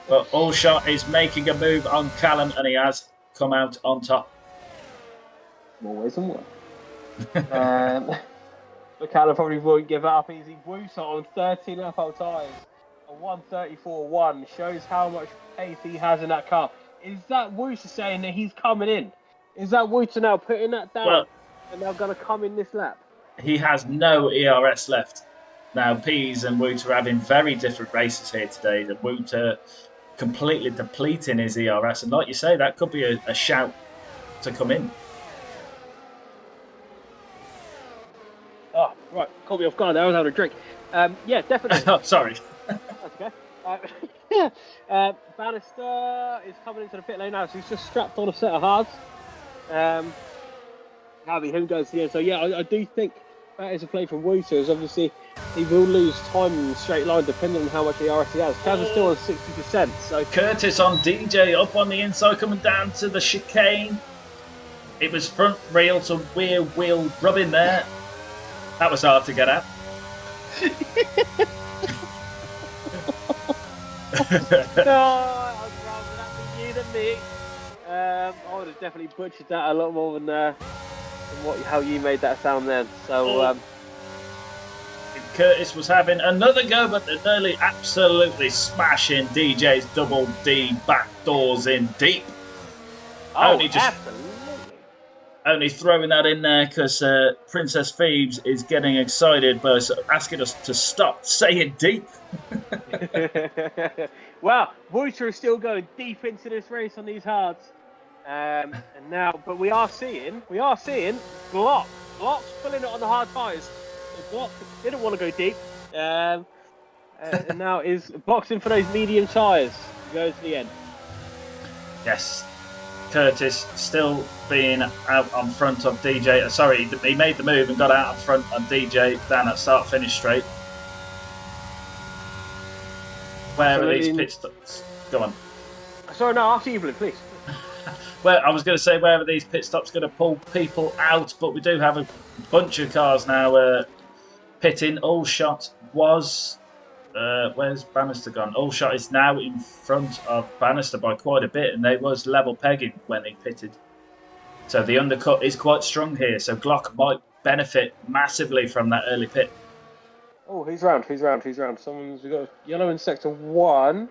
But Allshot is making a move on Callum, and he has come out on top. More ways than one. But Callum probably won't give up easy. Wusa on 13 lap-out tyres. A 1:34.1 shows how much pace he has in that car. Is that Wusa saying that he's coming in? Is that Wusa now putting that down and now going to come in this lap? He has no ERS left. Now, Pease and Woot are having very different races here today. The Woot completely depleting his ERS. And like you say, that could be a shout to come in. Oh, right. Caught me off guard there. I was having a drink. Yeah, definitely. Oh, sorry. That's okay. Bannister is coming into the pit lane now, so he's just strapped on a set of hards. Having him goes to the end. So, yeah, I do think that is a play from Wooters. Obviously, he will lose time in the straight line depending on how much ERS he has. Kaz is still on 60%. So Curtis on DJ up on the inside, coming down to the chicane. It was front rail to rear wheel rubbing there. That was hard to get at. No, I'd rather that be you than me. I would have definitely butchered that a lot more than how you made that sound then. So Curtis was having another go, but they're nearly absolutely smashing DJ's double D back doors in deep. Absolutely. Only throwing that in there because Princess Phoebes is getting excited by asking us to stop saying deep. Well, Wouter is still going deep into this race on these hards. And now, but we are seeing Glock. Glock's pulling it on the hard tyres. Glock didn't want to go deep. And now is boxing for those medium tyres. Goes to the end. Yes. Curtis still being out on front of DJ. Sorry, he made the move and got out on front of DJ down at start-finish straight. Where are these pit stops? Go on. Sorry, no, after you, please. Well, I was going to say, where are these pit stops going to pull people out? But we do have a bunch of cars now pitting. Allshot was... where's Bannister gone? Allshot is now in front of Bannister by quite a bit, and they was level pegging when he pitted. So the undercut is quite strong here, so Glock might benefit massively from that early pit. Oh, who's round? We've got yellow in sector 1.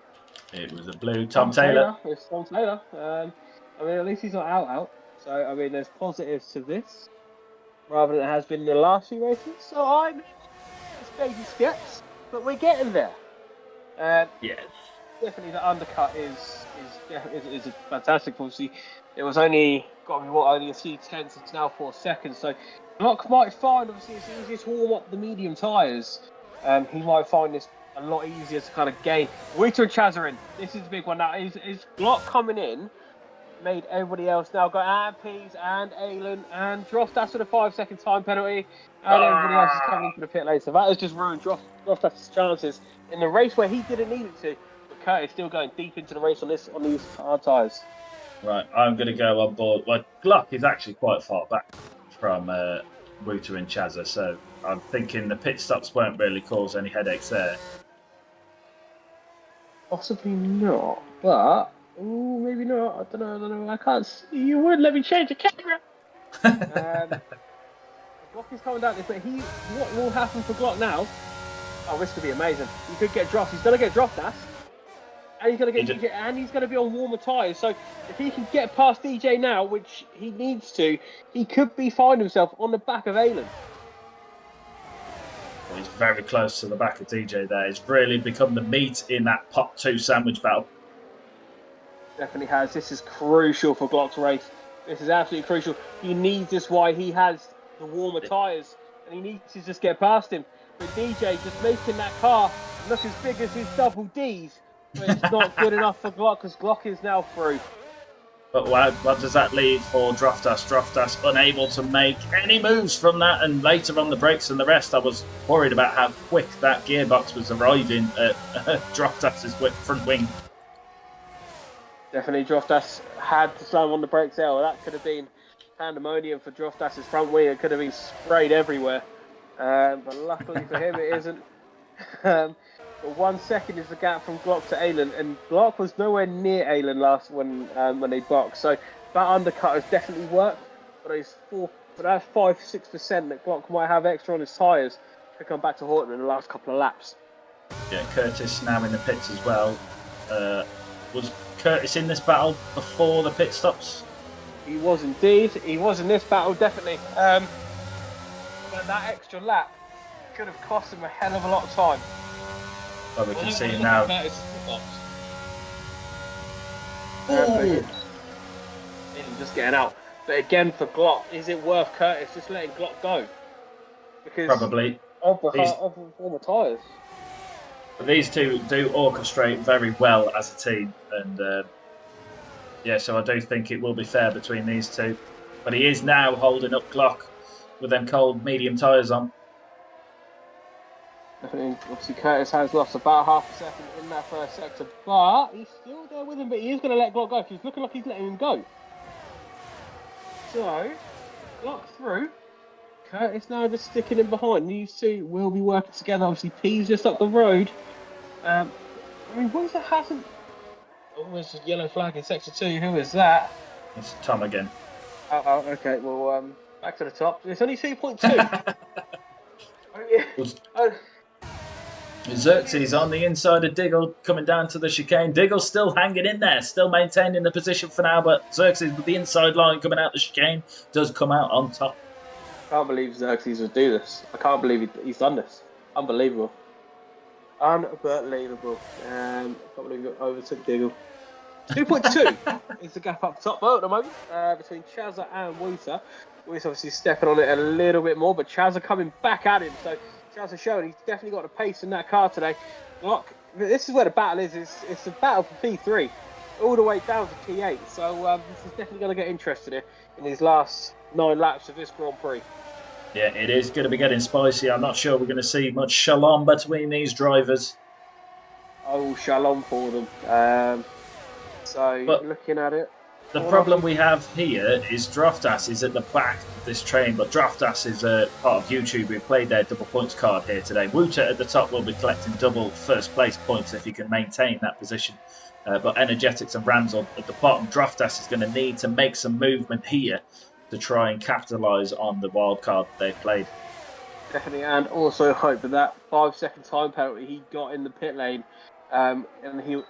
It was a blue Tom Taylor. It's Tom Taylor. I mean, at least he's not out. So, I mean, there's positives to this. rather than it has been in the last few races. So it's baby steps, but we're getting there. Yeah. Definitely the undercut is a fantastic. Obviously, it was only only a few tenths. It's now 4 seconds. So Glock might find, obviously, it's easier to warm up the medium tyres. He might find this a lot easier to kind of gain. Wita and Chaz are in. This is the big one now. Is Glock coming in? Made everybody else now go and Pease and Aylin and Dross. That's for the 5-second time penalty, and everybody else is coming into the pit lane. So that has just ruined Dross's chances in the race where he didn't need it to. But Curtis still going deep into the race on these hard tyres. Right, I'm going to go on board. Well, Gluck is actually quite far back from Wouter and Chazza, so I'm thinking the pit stops won't really cause any headaches there. Possibly not, but maybe not. I don't know. I can't see. You wouldn't let me change the camera. Glock is coming down this, but what will happen for Glock now? Oh, this could be amazing. He could get dropped. He's going to get dropped, and he's going to get DJ, and he's going to be on warmer tyres. So if he can get past DJ now, which he needs to, he could find himself on the back of Aylin. Well, he's very close to the back of DJ there. It's really become the meat in that pot 2 sandwich battle. Definitely has. This is crucial for Glock's race. This is absolutely crucial. He needs this why he has the warmer tyres, and he needs to just get past him. But DJ just making that car look as big as his double Ds, but it's not good enough for Glock, because Glock is now through. But what does that leave for Droftas? Droftas unable to make any moves from that, and later on the brakes and the rest, I was worried about how quick that gearbox was arriving at Droftas's front wing. Definitely, Droftas had to slam on the brakes there. That could have been pandemonium for Droftas's front wing. It could have been sprayed everywhere. But luckily for him, it isn't. But 1 second is the gap from Glock to Aylin, and Glock was nowhere near Aylin last when they boxed. So that undercut has definitely worked. But that's 5-6% that Glock might have extra on his tyres to come back to Horton in the last couple of laps. Yeah, Curtis now in the pits as well. Was Curtis in this battle before the pit stops? He was indeed. He was in this battle, definitely. But that extra lap could have cost him a hell of a lot of time. Well, we can see now. Just getting out. But again, for Glock, is it worth Curtis just letting Glock go? Because Probably. Of warmer tyres. But these two do orchestrate very well as a team, and yeah, so I do think it will be fair between these two. But he is now holding up Glock with them cold medium tyres on. Definitely, obviously Curtis has lost about half a second in that first sector, but he's still there with him, but he is going to let Glock go. He's looking like he's letting him go. So, Glock through. Curtis now just sticking in behind. These two will be working together. Obviously, P's just up the road. I mean, what is that hasn't... Oh, there's a yellow flag in sector 2. Who is that? It's Tom again. Oh, okay. Well, back to the top. It's only 2.2. Xerxes on the inside of Diggle, coming down to the chicane. Diggle still hanging in there, still maintaining the position for now, but Xerxes with the inside line coming out the chicane does come out on top. I can't believe Xerxes would do this. I can't believe he's done this. Unbelievable. Unbelievable. I can't believe he overtook Diggle. 2.2 is the gap up top at the moment between Chazza and Wouter. Wouter's obviously stepping on it a little bit more, but Chazza coming back at him. So Chazza showing he's definitely got the pace in that car today. Glock, this is where the battle is. It's a battle for P3 all the way down to P8. So this is definitely going to get interested in these last 9 laps of this Grand Prix. Yeah, it is going to be getting spicy. I'm not sure we're going to see much shalom between these drivers. Oh, shalom for them. But looking at it. The problem we have here is Droftas is at the back of this train, but Droftas is part of YouTube. We played their double points card here today. Wouter at the top will be collecting double first place points if he can maintain that position. But Energetics and Ramsel at the bottom. Droftas is going to need to make some movement here to try and capitalise on the wild card they've played. Definitely, and also hope that 5-second time penalty he got in the pit lane, and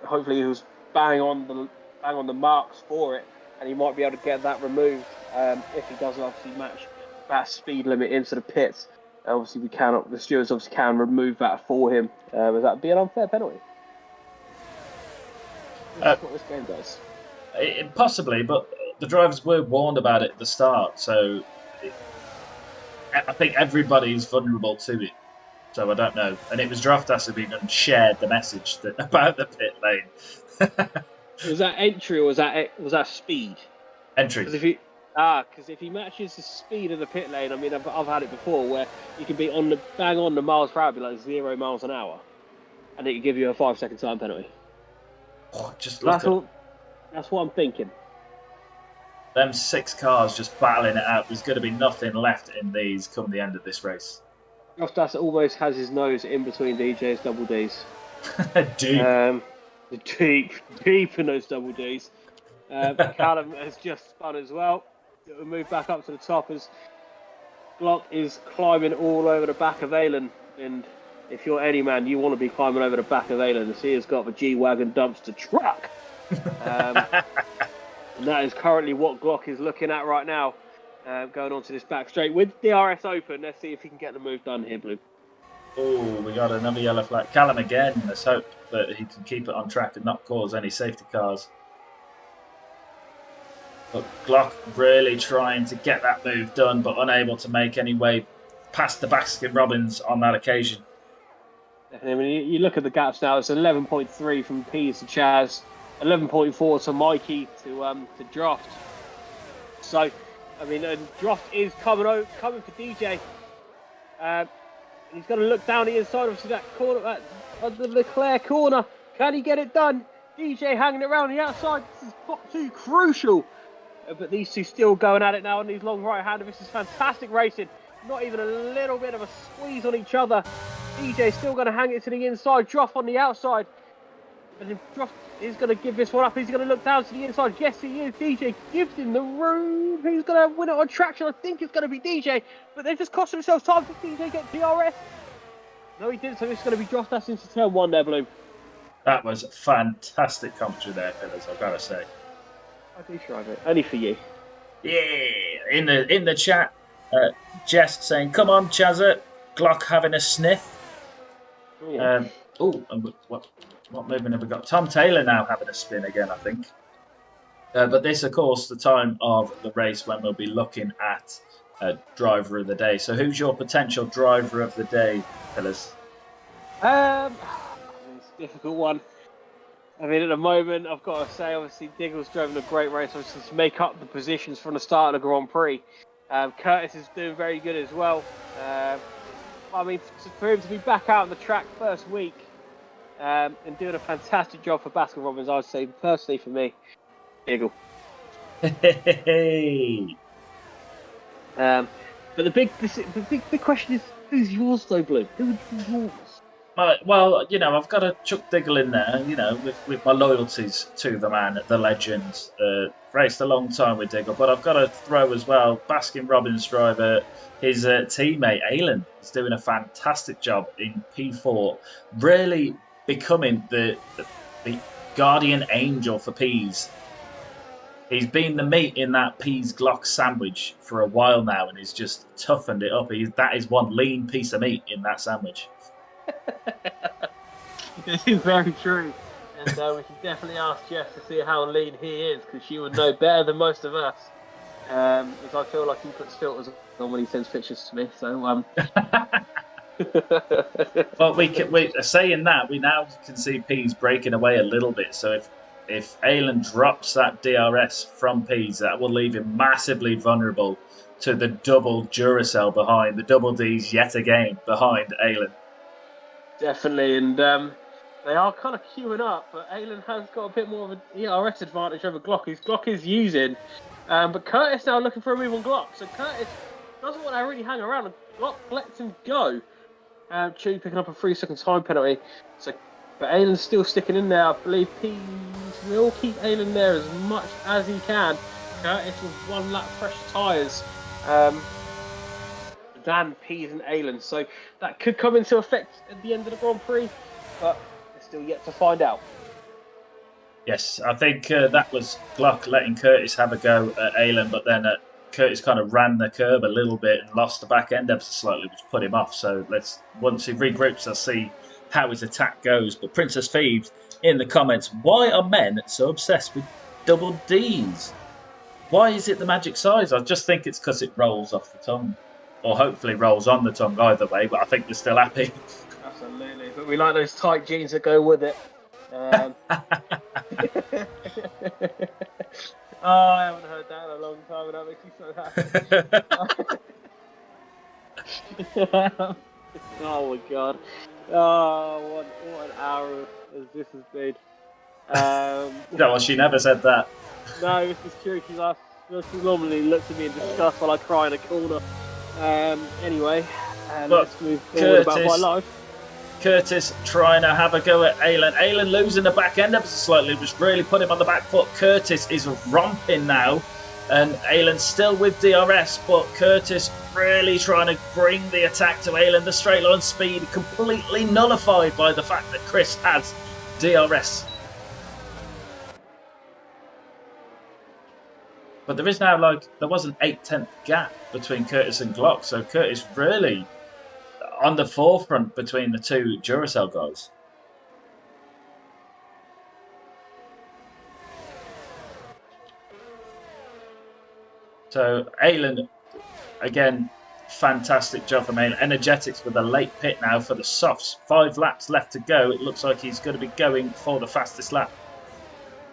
hopefully he was bang on the marks for it, and he might be able to get that removed if he doesn't obviously match that speed limit into the pits. Obviously, the stewards obviously can remove that for him. Would that be an unfair penalty? That's what this game does. Possibly, but the drivers were warned about it at the start, so I think everybody's vulnerable to it. So I don't know. And it was Draftas who even shared the message about the pit lane. Was that entry or was that speed? Entry. Because if he matches the speed of the pit lane, I mean, I've had it before where you can be bang on the miles per hour, be like 0 miles an hour, and it can give you a 5-second time penalty. Oh, just look That's what I'm thinking. Them 6 cars just battling it out. There's going to be nothing left in these come the end of this race. Draftas almost has his nose in between DJ's double Ds. Deep in those double Ds. Callum has just spun as well. We'll move back up to the top as Glock is climbing all over the back of Iestyn. And if you're any man, you want to be climbing over the back of Iestyn. As he has got the G-Wagon dumpster truck. And that is currently what Glock is looking at right now. Going on to this back straight with DRS open. Let's see if he can get the move done here, Blue. Oh, we got another yellow flag. Callum again. Let's hope that he can keep it on track and not cause any safety cars. But Glock really trying to get that move done, but unable to make any way past the Baskin-Robbins on that occasion. I mean, you look at the gaps now. It's 11.3 from Pease to Chaz, 11.4 to Mikey to Draft. So, I mean, Draft is coming for DJ. He's going to look down the inside of that corner, the Leclerc corner. Can he get it done? DJ hanging around the outside. This is not too crucial. But these two still going at it now on these long right-handers. This is fantastic racing. Not even a little bit of a squeeze on each other. DJ still going to hang it to the inside. Droff on the outside. And if Droff is going to give this one up, he's going to look down to the inside. Yes, he is. DJ gives him the room. Who's going to win it on traction? I think it's going to be DJ. But they've just cost themselves time. Did DJ get DRS? No, he didn't. So it's going to be Droff into turn 1 there, Blue. That was fantastic commentary there, fellas, I've got to say. I do try it. Only for you. Yeah, in the chat, Jess saying, "Come on, Chazza, Glock having a sniff." Oh, yeah. What movement have we got? Tom Taylor now having a spin again, I think. But this, of course, the time of the race when we'll be looking at driver of the day. So, who's your potential driver of the day, fellas? It's a difficult one. I mean, at the moment, I've got to say, obviously, Diggle's driven a great race, obviously, to make up the positions from the start of the Grand Prix. Curtis is doing very good as well. I mean, for him to be back out on the track first week and doing a fantastic job for Baskin-Robbins, I would say, personally for me, Diggle. Hey. But the big question is, who's yours, though, Blue? Who would be yours? Well, you know, I've got to chuck Diggle in there, you know, with my loyalties to the man, the legend. Raced a long time with Diggle, but I've got to throw as well Baskin-Robbins driver, his teammate, Iestyn, is doing a fantastic job in P4, really becoming the guardian angel for Peas. He's been the meat in that Peas Glock sandwich for a while now, and he's just toughened it up. That is one lean piece of meat in that sandwich. This is very true, and we can definitely ask Jess to see how lean he is, because she would know better than most of us. Because I feel like he puts filters on when he sends pictures to me. So, well, we saying that we now can see Peas breaking away a little bit. So if Iestyn drops that DRS from Peas, that will leave him massively vulnerable to the double Duracell behind the double Ds yet again behind Iestyn. Definitely, and they are kind of queuing up, but Iestyn has got a bit more of an ERS advantage over Glock, whose Glock is using. But Curtis now looking for a move on Glock, so Curtis doesn't want to really hang around, and Glock lets him go. Chew picking up a 3-second time penalty. So, but Iestyn's still sticking in there. I believe Pease will keep Iestyn there as much as he can. Curtis with 1 lap fresh tyres. Than Pease and Iestyn, so that could come into effect at the end of the Grand Prix, but it's still yet to find out. Yes, I think that was Glock letting Curtis have a go at Iestyn, but then Curtis kind of ran the curb a little bit and lost the back end ever so slightly, which put him off. So once he regroups, I'll see how his attack goes. But Princess Phoebes in the comments, why are men so obsessed with double Ds? Why is it the magic size? I just think it's because it rolls off the tongue. Or hopefully rolls on the tongue either way, but I think they're still happy. Absolutely, but we like those tight jeans that go with it. Oh, I haven't heard that in a long time, and that makes me so happy. Oh my god. Oh, what an hour as this has been. No, well, she never said that. No, this is true. She normally looks at me in disgust while I cry in a corner. Anyway, let's move forward about my life. Curtis trying to have a go at Aylin. Aylin losing the back end ever so slightly, which really put him on the back foot. Curtis is romping now, and Aylin still with DRS, but Curtis really trying to bring the attack to Aylin. The straight line speed completely nullified by the fact that Chris has DRS. But there is now, there was an 8/10 gap between Curtis and Glock, so Curtis really on the forefront between the two Duracell guys. So Aylin, again, fantastic job from Aylin. Energetics with a late pit now for the softs. 5 laps left to go. It looks like he's going to be going for the fastest lap.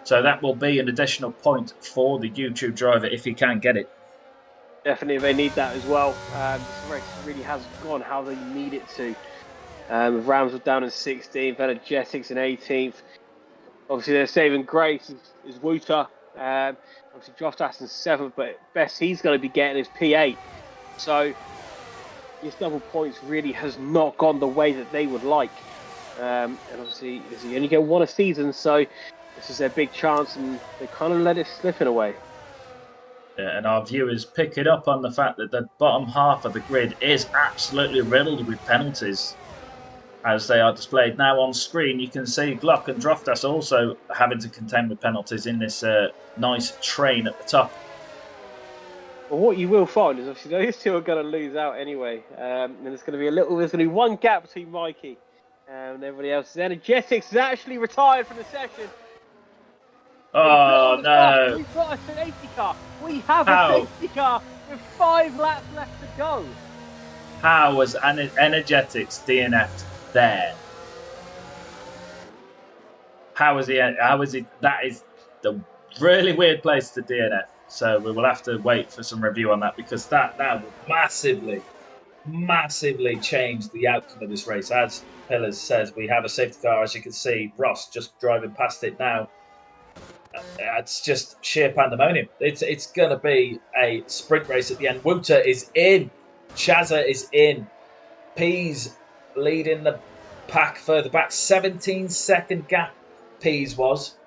So that will be an additional point for the YouTube driver if he can get it. Definitely, they need that as well. This race really hasn't gone how they need it to. Rams were down in 16th, Energetics in 18th. Obviously, they're saving grace is Wouter. Obviously, Josh Aston 7th, but best he's going to be getting is P8. So this double points really has not gone the way that they would like. And obviously, you only get one a season, so this is their big chance, and they kind of let it slip in a way. Yeah, and our viewers pick it up on the fact that the bottom half of the grid is absolutely riddled with penalties, as they are displayed now on screen. You can see Glock and Droftas also having to contend with penalties in this nice train at the top. Well, what you will find is obviously those two are going to lose out anyway, and there's going to be one gap between Mikey and everybody else. Energetics is actually retired from the session. Oh no! We've got a safety car. We have a safety car with 5 laps left to go. How was Energetics DNF'd there? How was he? That is the really weird place to DNF. So we will have to wait for some review on that, because that will massively change the outcome of this race. As Pillars says, we have a safety car. As you can see, Ross just driving past it now. It's just sheer pandemonium. It's going to be a sprint race at the end. Wouter is in. Chazza is in. Pease leading the pack further back. 17-second gap Pease was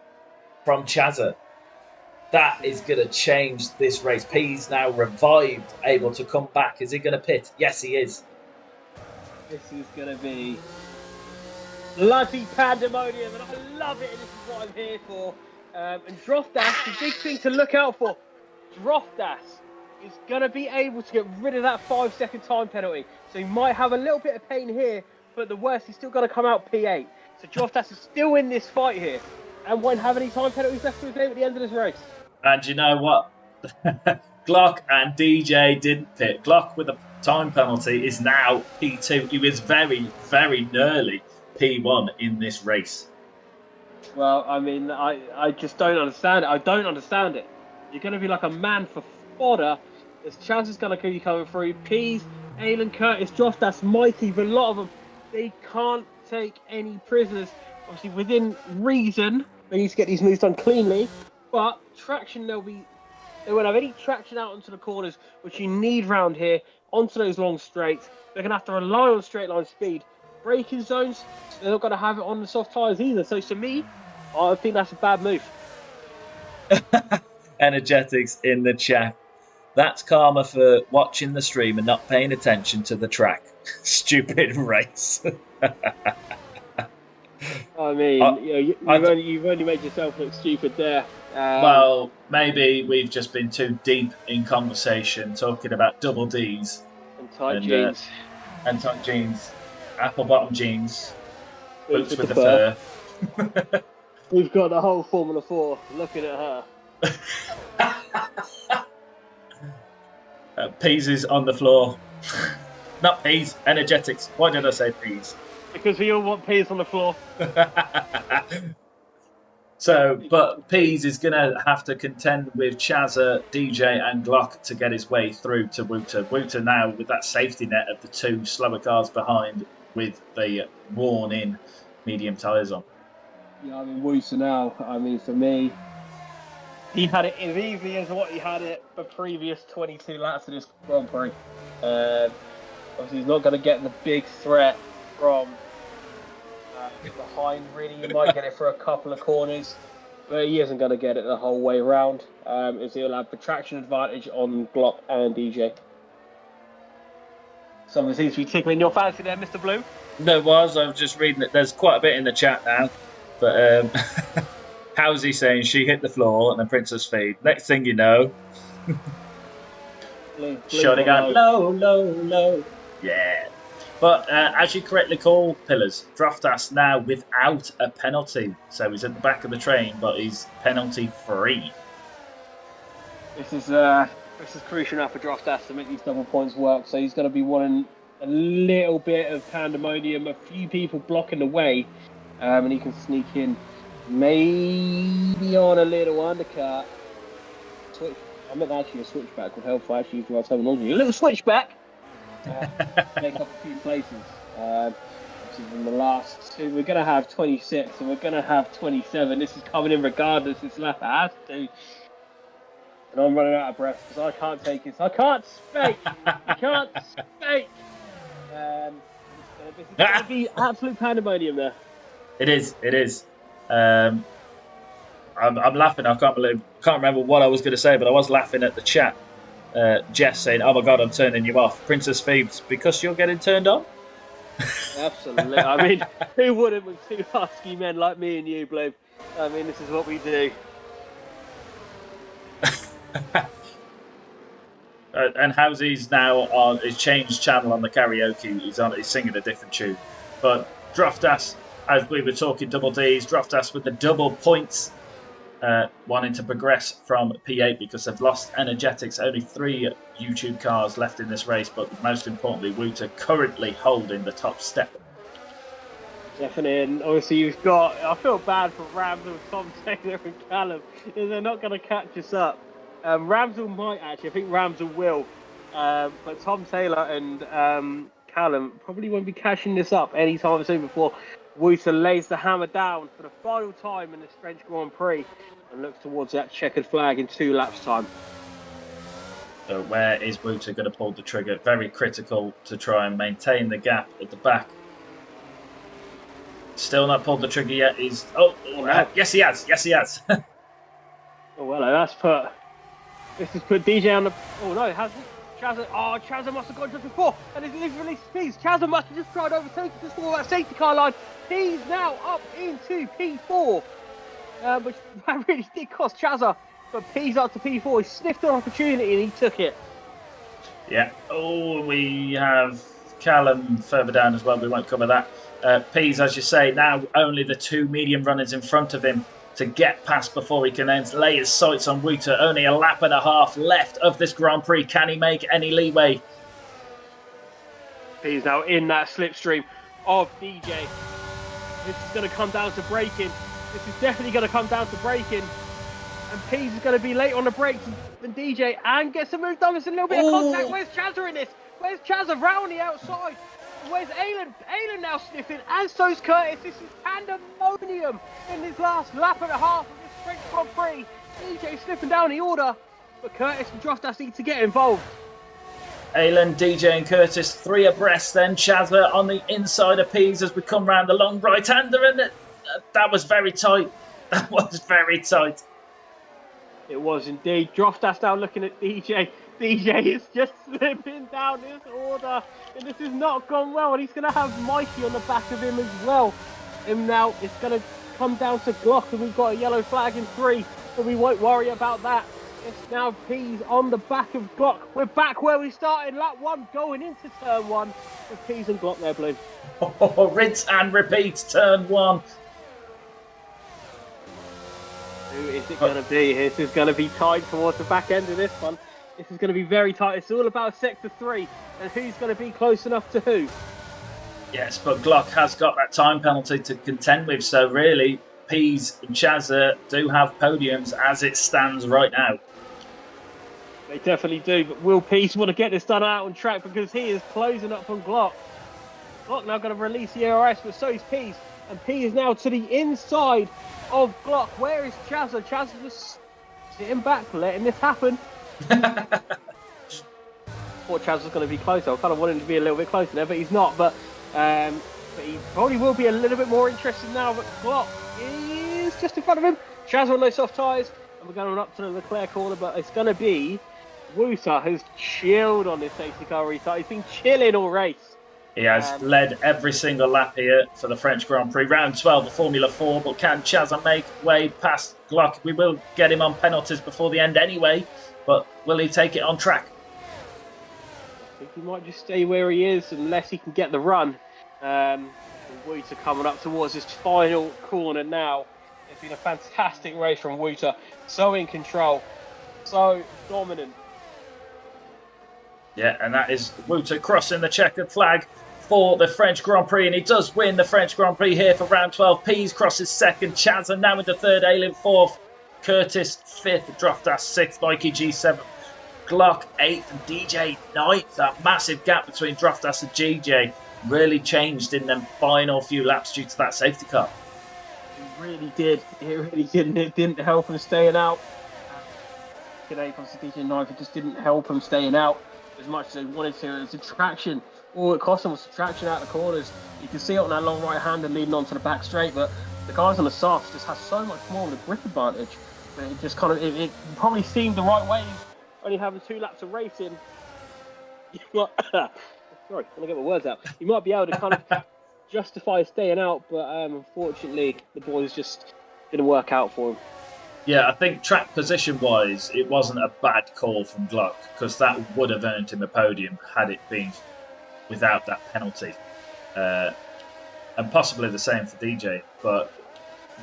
from Chazza. That is going to change this race. Pease now revived, able to come back. Is he going to pit? Yes, he is. This is going to be bloody pandemonium, and I love it, and this is what I'm here for. And Droftas, the big thing to look out for, Droftas is going to be able to get rid of that 5-second time penalty. So he might have a little bit of pain here, but the worst, he's still going to come out P8. So Droftas is still in this fight here and won't have any time penalties left to his name at the end of this race. And you know what? Glock and DJ didn't pit. Glock with a time penalty is now P2. He was very, very nearly P1 in this race. Well, I mean, I just don't understand it. I don't understand it. You're going to be like a man for fodder. There's chances going to be coming through. Pease, Aylin, Curtis, Droftas, Mikey, but a lot of them, they can't take any prisoners. Obviously, within reason, they need to get these moves done cleanly. But traction, they won't have any traction out onto the corners, which you need round here, onto those long straights. They're going to have to rely on straight line speed. Braking zones, they're not going to have it on the soft tyres either. So to me, I think that's a bad move. Energetics in the chat. That's karma for watching the stream and not paying attention to the track. Stupid race. I mean, you've only made yourself look stupid there. Well, maybe we've just been too deep in conversation talking about double Ds. And tight jeans. And tight jeans. Apple bottom jeans. Boots with the fur. We've got the whole Formula 4 looking at her. Peas is on the floor. Not peas, energetics. Why did I say peas? Because we all want peas on the floor. So, but Peas is going to have to contend with Chazza, DJ and Glock to get his way through to Wouter. Wouter now with that safety net of the two slower cars behind with the worn-in medium tyres on. Yeah, I mean, Wouter now, I mean, for me, he had it as easy as what he had it the previous 22 laps of this Grand Prix. Obviously, he's not going to get the big threat from behind, really. He might get it for a couple of corners, but he isn't going to get it the whole way around, as he'll have the traction advantage on Glock and DJ. Something seems to be tickling your fancy there, Mr. Blue. There was. I was just reading it. There's quite a bit in the chat now, but how's he saying she hit the floor and the Princess feed? Next thing you know, shutting out low, low, low. Yeah. But as you correctly call, Pillars, Droftas now without a penalty. So he's at the back of the train, but he's penalty free. This is crucial now for Droftas to make these double points work. So he's going to be wanting a little bit of pandemonium, a few people blocking the way, and he can sneak in, maybe on a little undercut. Switch. I meant actually a switchback would help. I actually use my terminology. A little switchback. Make up a few places. In the last two, we're going to have 26 and we're going to have 27. This is coming in regardless. This lap has to. And I'm running out of breath because I can't take it. I can't speak. I can't speak. This is going to be absolute pandemonium there. It is. It is. I'm laughing. I can't remember what I was going to say, but I was laughing at the chat. Jess saying, "Oh my God, I'm turning you off, Princess Phoebes, because you're getting turned on." Absolutely. I mean, who wouldn't with two husky men like me and you, Blue? I mean, this is what we do. And Housy's now on his changed channel on the karaoke. He's singing a different tune. But Droftas, as we were talking double Ds, Droftas with the double points. Wanting to progress from P8 because they've lost energetics. Only 3 YouTube cars left in this race, but most importantly, Wouter currently holding the top step. Definitely, and obviously you've got, I feel bad for Ramsel, Tom Taylor and Callum, because they're not going to catch us up. Ramsel might actually, I think Ramsel will, but Tom Taylor and Callum probably won't be catching this up anytime soon before Wouter lays the hammer down for the final time in this French Grand Prix and looks towards that checkered flag in 2 laps' time. So where is Wouter going to pull the trigger? Very critical to try and maintain the gap at the back. Still not pulled the trigger yet. Yes he has. Yes he has. Oh well, this has put DJ on the. Oh no, it hasn't. Chazza must have gone just before, and he's literally released Peas. Chazza must have just tried overtaking just before that safety car line. Peas now up into P4, which that really did cost Chazza. But Peas up to P4, he sniffed an opportunity and he took it. Yeah. Oh, we have Callum further down as well. We won't cover that. Peas, as you say, now only the 2 medium runners in front of him to get past before he can then lay his sights on Wouter. Only a lap and a half left of this Grand Prix. Can he make any leeway? He's now in that slipstream of DJ. This is going to come down to braking. This is definitely going to come down to braking. And Peas is going to be late on the brakes than DJ and gets a move done. There's a little bit of contact. Where's Chazza in this? Where's Chazza round the outside? Where's Aylin? Aylin now sniffing, and so's Curtis. This is pandemonium in this last lap and a half of this French Grand Prix. DJ slipping down the order, but Curtis and Droftas need to get involved. Aylin, DJ and Curtis 3 abreast, then Chazza on the inside of Peas as we come round the long right-hander, and that was very tight. That was very tight. It was indeed. Droftas now looking at DJ. DJ is just slipping down this order, and this has not gone well, and he's going to have Mikey on the back of him as well. And now it's going to come down to Glock, and we've got a yellow flag in 3. but we won't worry about that. It's now Peas on the back of Glock. We're back where we started lap 1, going into turn 1 with Peas and Glock there, Blue. Oh, rinse and repeat, turn 1. Who is it going to be? This is going to be tight towards the back end of this one. This is going to be very tight. It's all about sector 3 and who's going to be close enough to who. Yes, but Glock has got that time penalty to contend with, so really, Peas and Chazza do have podiums as it stands right now. They definitely do, but will Peas want to get this done out on track because he is closing up on Glock. Glock now going to release the ARS, but so is Peas. And Peas is now to the inside of Glock. Where is Chazza? Chazza just sitting back, letting this happen. Thought Chazza's going to be closer. I kind of wanted him to be a little bit closer there, but he's not. But he probably will be a little bit more interested now. But Glock is just in front of him. Chazza on those soft tyres. And we're going up to the Leclerc corner, but it's going to be Wouter, who's chilled on this safety car restart. He's been chilling all race. He has led every single lap here for the French Grand Prix. Round 12 of Formula 4, but can Chazza make way past Glock? We will get him on penalties before the end anyway, but will he take it on track? I think he might just stay where he is unless he can get the run. Wouter coming up towards his final corner now. It's been a fantastic race from Wouter. So in control, so dominant. Yeah, and that is Wouter crossing the checkered flag for the French Grand Prix, and he does win the French Grand Prix here for round 12. Peas crosses second, Chazza now into third, Aylin fourth, Curtis fifth, Droftas sixth, Mikey G seventh, Glock eighth, and DJ ninth. That massive gap between Droftas and GJ really changed in them final few laps due to that safety car. It really did. It really did, and it didn't help him staying out. Today, DJ ninth, it just didn't help him staying out as much as they wanted to. It was a traction. All it cost them was traction out the corners. You can see it on that long right hand and leading onto the back straight, but the guys on the softs just have so much more of a grip advantage. But it just kind of, it probably seemed the right way, only having 2 laps of racing. Sorry, I'm gonna get my words out. You might be able to kind of justify staying out, but unfortunately, the boys just didn't work out for him. Yeah, I think track position-wise, it wasn't a bad call from Glock, because that would have earned him a podium had it been without that penalty. And possibly the same for DJ. But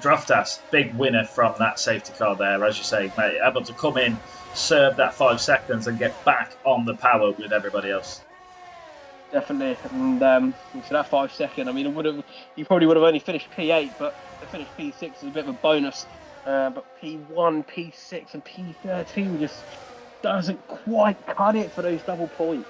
Droftas, big winner from that safety car there, as you say, mate, able to come in, serve that 5 seconds and get back on the power with everybody else. Definitely, and for that 5 second, I mean, he probably would have only finished P8, but to finish P6 is a bit of a bonus. But P1, P6 and P13 just doesn't quite cut it for those double points.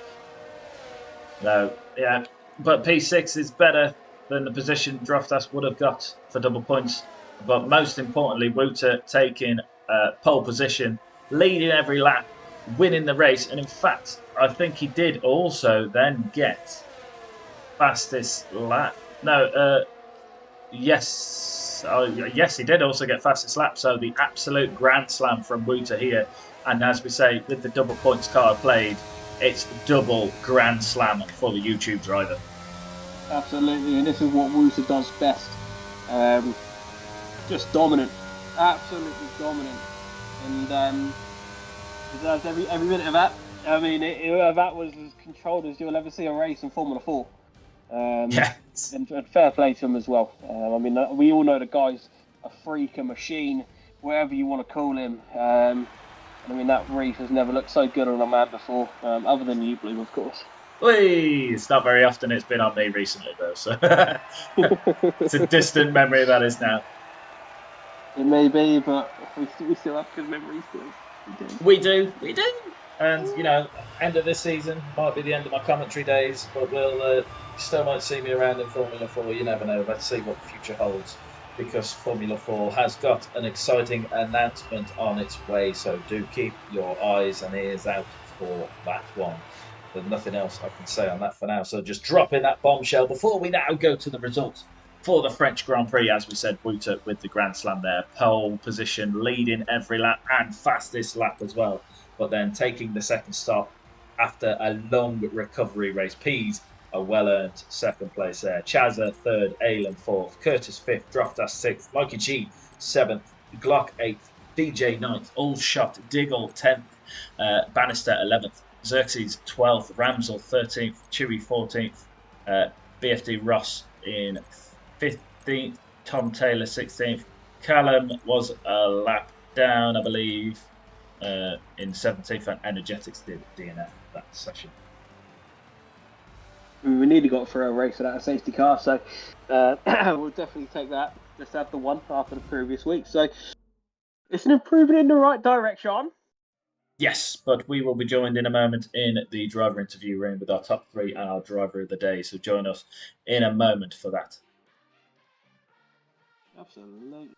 No, yeah, but P6 is better than the position Droftas would have got for double points. But most importantly, Wouter taking pole position, leading every lap, winning the race. And in fact, I think he did also then get fastest lap. No, yes, he did also get fastest lap. So the absolute grand slam from Wouter here. And as we say, with the double points card played, it's double grand slam for the YouTube driver. Absolutely, and this is what Wouter does best. Just dominant, absolutely dominant, and deserves every minute of that. I mean, that was as controlled as you'll ever see a race in Formula 4. Yes. And fair play to him as well. I mean, we all know the guy's a freak, a machine, whatever you want to call him. I mean, that race has never looked so good on a man before, other than you, Bloom, of course. Whee! It's not very often it's been on me recently, though, so it's a distant memory that is now. It may be, but we still have good memories, Bloom. We do. And, you know, end of this season might be the end of my commentary days, but we'll still might see me around in Formula 4. You never know. Let's see what the future holds, because Formula 4 has got an exciting announcement on its way, so do keep your eyes and ears out for that one. There's nothing else I can say on that for now, so just drop in that bombshell before we now go to the results for the French Grand Prix. As we said, Wouter with the Grand Slam there, pole position, leading every lap and fastest lap as well, but then taking the second stop after a long recovery race. Peas a well-earned second place there. Chazza third, Aylin fourth, Curtis fifth, Droftas sixth, Mikey G seventh, Glock eighth, DJ 9th, Allshot, Diggle 10th, Bannister 11th, Xerxes 12th, Ramsel 13th, Chewy 14th, BFD Ross in 15th, Tom Taylor 16th, Callum was a lap down, I believe, in 17th, and Energetics did DNF that session. We nearly got through a race without a safety car, so we'll definitely take that. Just have the one after the previous week. So it's an improvement in the right direction. Yes, but we will be joined in a moment in the driver interview room with our top 3 and our driver of the day. So join us in a moment for that. Absolutely.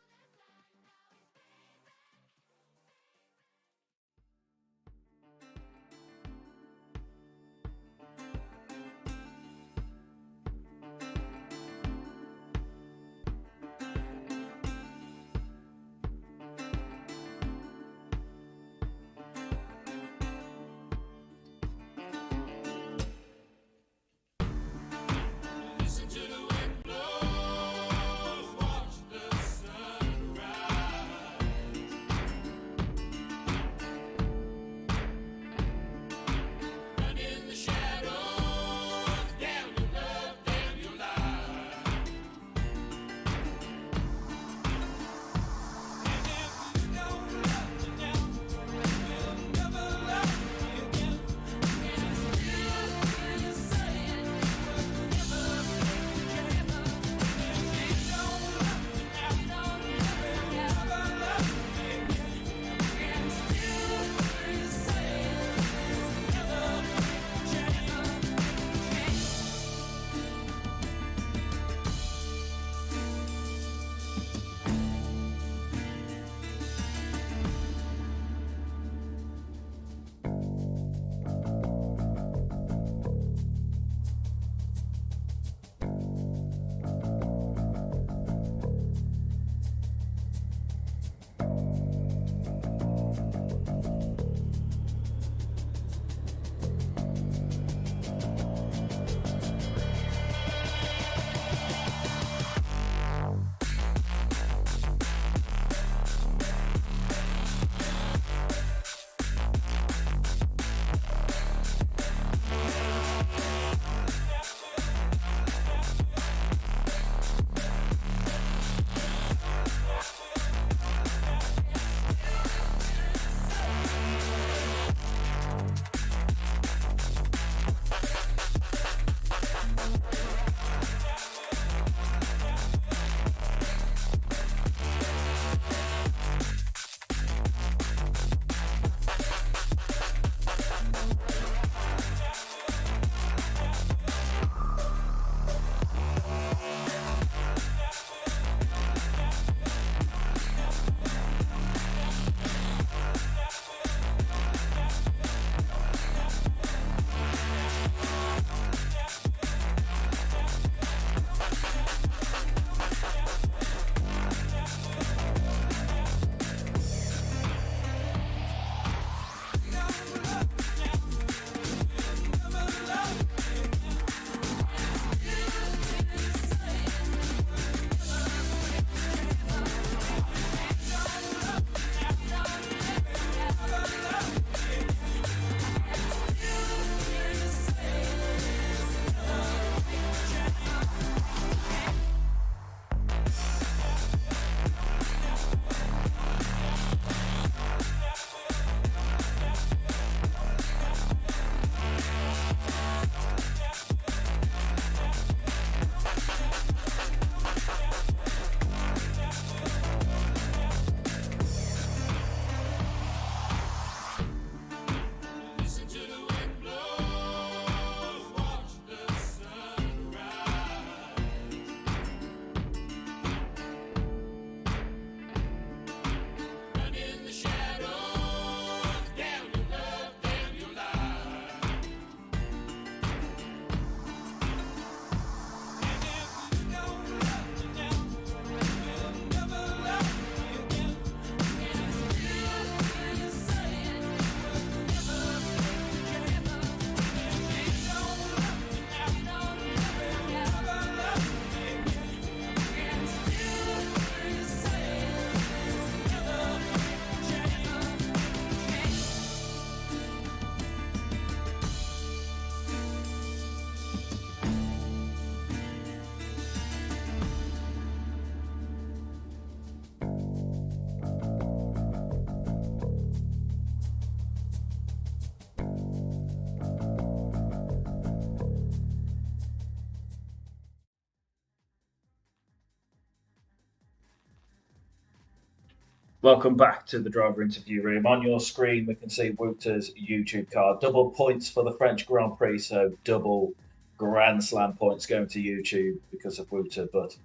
Welcome back to the driver interview room. On your screen, we can see Wouter's YouTube card. Double points for the French Grand Prix, so double Grand Slam points going to YouTube because of Wouter. But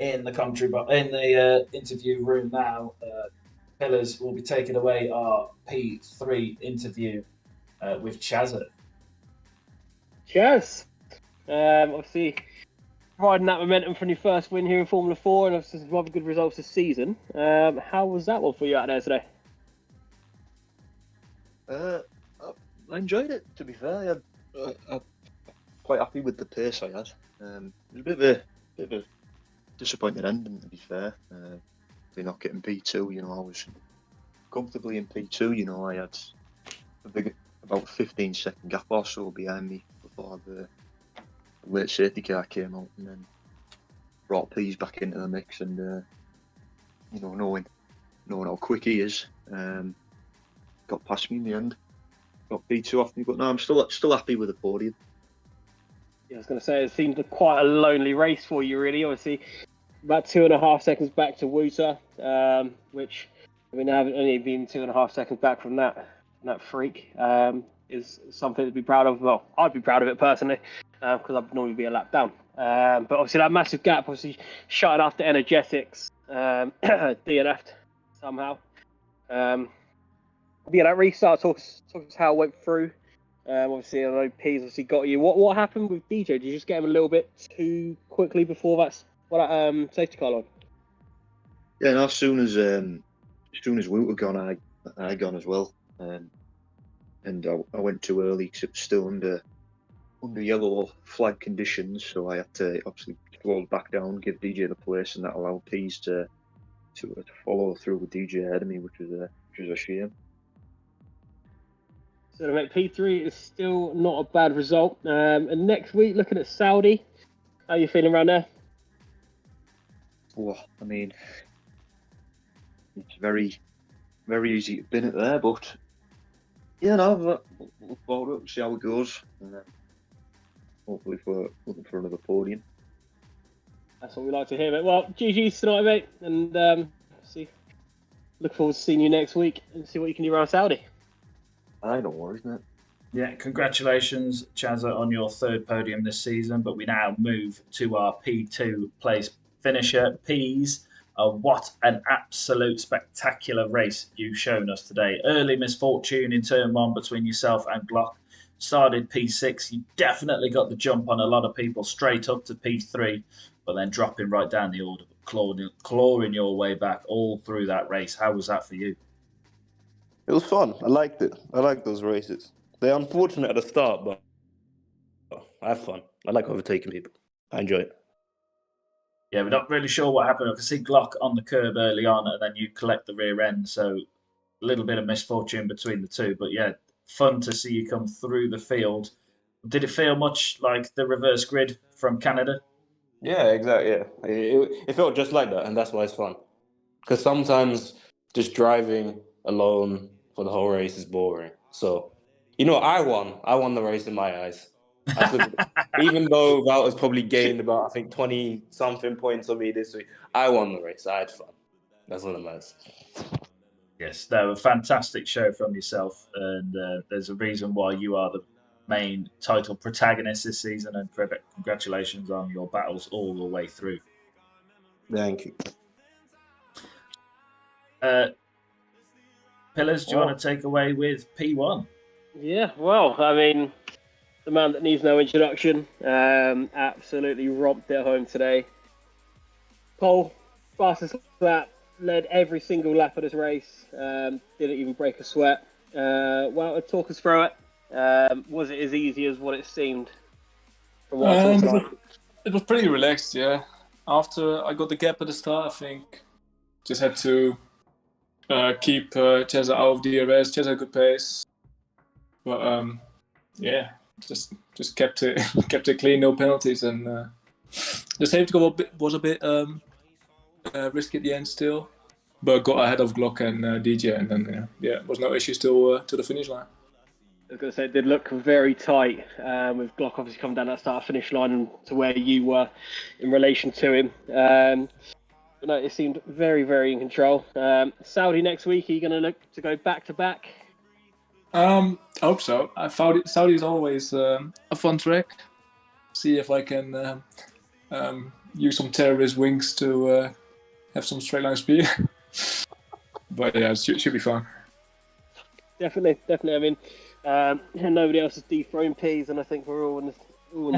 in the interview room now, Pillars will be taking away our P3 interview with Chazza. Chaz, obviously riding that momentum from your first win here in Formula 4 and obviously some other good results this season. How was that one for you out there today? I enjoyed it, to be fair. I'm quite happy with the pace I had. It was a bit of a disappointing ending, to be fair. They're not getting P2, I was comfortably in P2, I had about 15-second gap or so behind me before the late safety car came out, and then brought Pease back into the mix, and knowing how quick he is, got past me in the end, got P2 off me, but no, I'm still happy with the podium. Yeah, I was going to say, it seemed quite a lonely race for you, really. Obviously, about 2.5 seconds back to Wouter, which, having only been 2.5 seconds back from that freak, is something to be proud of. Well, I'd be proud of it personally, because I'd normally be a lap down. But obviously that massive gap, obviously shut after energetics, DNF'd somehow. That restart, talk us how it went through. Obviously, I know P's obviously got you. What happened with DJ? Did you just get him a little bit too quickly before that safety car on? Yeah, and as soon as Wouter gone, I gone as well. And I went too early because it was still under yellow flag conditions, so I had to obviously slow back down, give DJ the place, and that allowed Pease to follow through with DJ ahead of me, which was a shame. So to make P3 is still not a bad result. And next week, looking at Saudi, how are you feeling around there? Well, it's very, very easy to bin it there, but look forward to it, see how it goes, and hopefully looking for another podium. That's what we like to hear, mate. Well, GG's tonight, mate, and look forward to seeing you next week and see what you can do around Saudi. I don't worry, isn't it? Yeah, congratulations, Chazza, on your third podium this season. But we now move to our P2 place finisher, Pease. What an absolute spectacular race you've shown us today. Early misfortune in turn 1 between yourself and Glock. Started P6. You definitely got the jump on a lot of people straight up to P3, but then dropping right down the order, clawing your way back all through that race. How was that for you? It was fun. I liked it. I like those races. They're unfortunate at the start, but I have fun. I like overtaking people. I enjoy it. Yeah, we're not really sure what happened. I can see Glock on the curb early on, and then you collect the rear end. So a little bit of misfortune between the two. But yeah, fun to see you come through the field. Did it feel much like the reverse grid from Canada? Yeah, exactly. Yeah, it felt just like that, and that's why it's fun. Because sometimes just driving alone for the whole race is boring. So, I won. I won the race in my eyes. Even though Valter's probably gained about, I think, 20-something points on me this week, I won the race. I had fun. That's what it matters. Yes, no, a fantastic show from yourself, and there's a reason why you are the main title protagonist this season, and congratulations on your battles all the way through. Thank you. Pillars, do you want to take away with P1? Yeah, well, the man that needs no introduction, absolutely romped it home today. Pole, fastest lap, led every single lap of this race, didn't even break a sweat. Well, talk us through it. Was it as easy as what it seemed? From what I saw tonight? It was pretty relaxed, yeah. After I got the gap at the start, I think just had to keep Chazza out of DRS. Chazza had a good pace, but just kept it clean, no penalties, and the safety car was a bit risky at the end still, but got ahead of Glock and DJ, and then it was no issues till to the finish line. I was going to say, it did look very tight, with Glock obviously coming down that start-finish line to where you were in relation to him. But no, it seemed very, very in control. Saudi next week, are you going to look to go back to back? I hope so. I found it. Saudi is always a fun track. See if I can use some terrorist wings to have some straight line speed. But yeah, it should be fun. Definitely. I mean, nobody else has dethroned Peas, and I think we're all in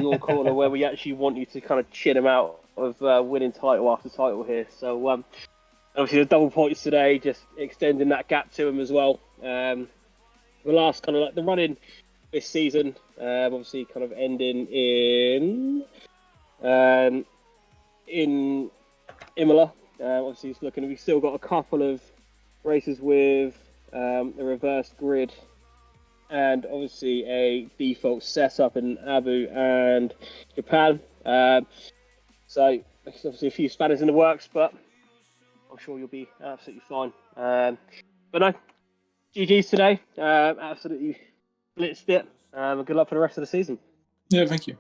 your corner where we actually want you to kind of chin him out of winning title after title here. So obviously the double points today, just extending that gap to him as well. The last kind of like the running this season, obviously kind of ending in Imola. Obviously, it's looking. We've still got a couple of races with the reversed grid, and obviously a default setup in Abu and Japan. So obviously a few spanners in the works, but I'm sure you'll be absolutely fine. But no, GG's today. Absolutely blitzed it. Good luck for the rest of the season. Yeah, thank you.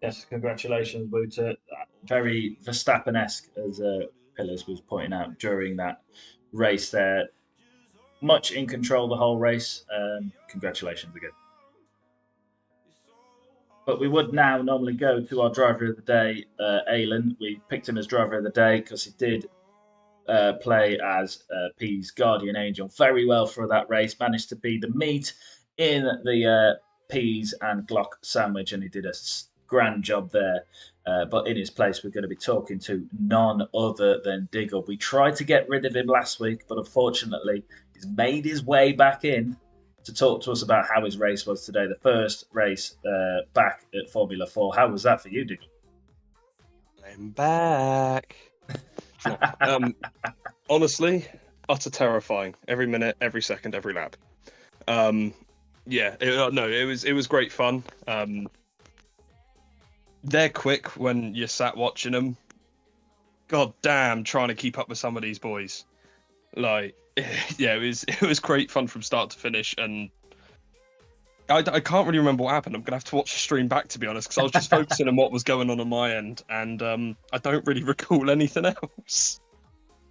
Yes, congratulations, Wouter. Very Verstappen-esque, as Pillars was pointing out during that race there. Much in control the whole race. Congratulations again. But we would now normally go to our driver of the day, Aylin. We picked him as driver of the day because he did play as P's guardian angel very well for that race. Managed to be the meat in the peas and Glock sandwich, and he did a grand job there. But in his place, we're going to be talking to none other than Diggle. We tried to get rid of him last week, but unfortunately, he's made his way back in to talk to us about how his race was today. The first race back at Formula 4. How was that for you, Diggle? I'm back. Honestly, utter terrifying. Every minute, every second, every lap. It was great fun. They're quick when you're sat watching them. God damn, trying to keep up with some of these boys. Like, yeah, it was great fun from start to finish, and I can't really remember what happened. I'm gonna have to watch the stream back, to be honest, because I was just focusing on what was going on my end, and I don't really recall anything else.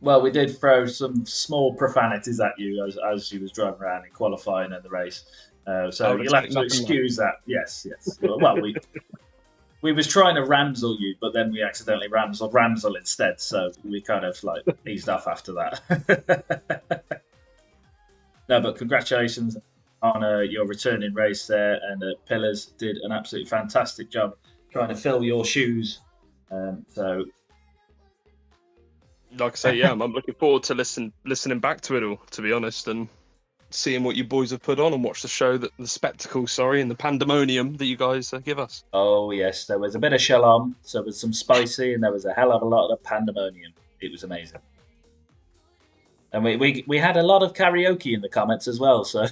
Well, we did throw some small profanities at you as you was driving around in qualifying and the race, so you'll have to excuse that. Yes. Well, we was trying to ramsel you, but then we accidentally ramsel instead, so we kind of like eased off after that. No, but congratulations on your returning race there, and Pillars did an absolutely fantastic job trying to fill your shoes. So, like I say, yeah, I'm looking forward to listening back to it all, to be honest, and seeing what you boys have put on and watch the show, the spectacle, and the pandemonium that you guys give us. Oh yes, there was a bit of shalom, so there was some spicy, and there was a hell of a lot of pandemonium. It was amazing, and we had a lot of karaoke in the comments as well. So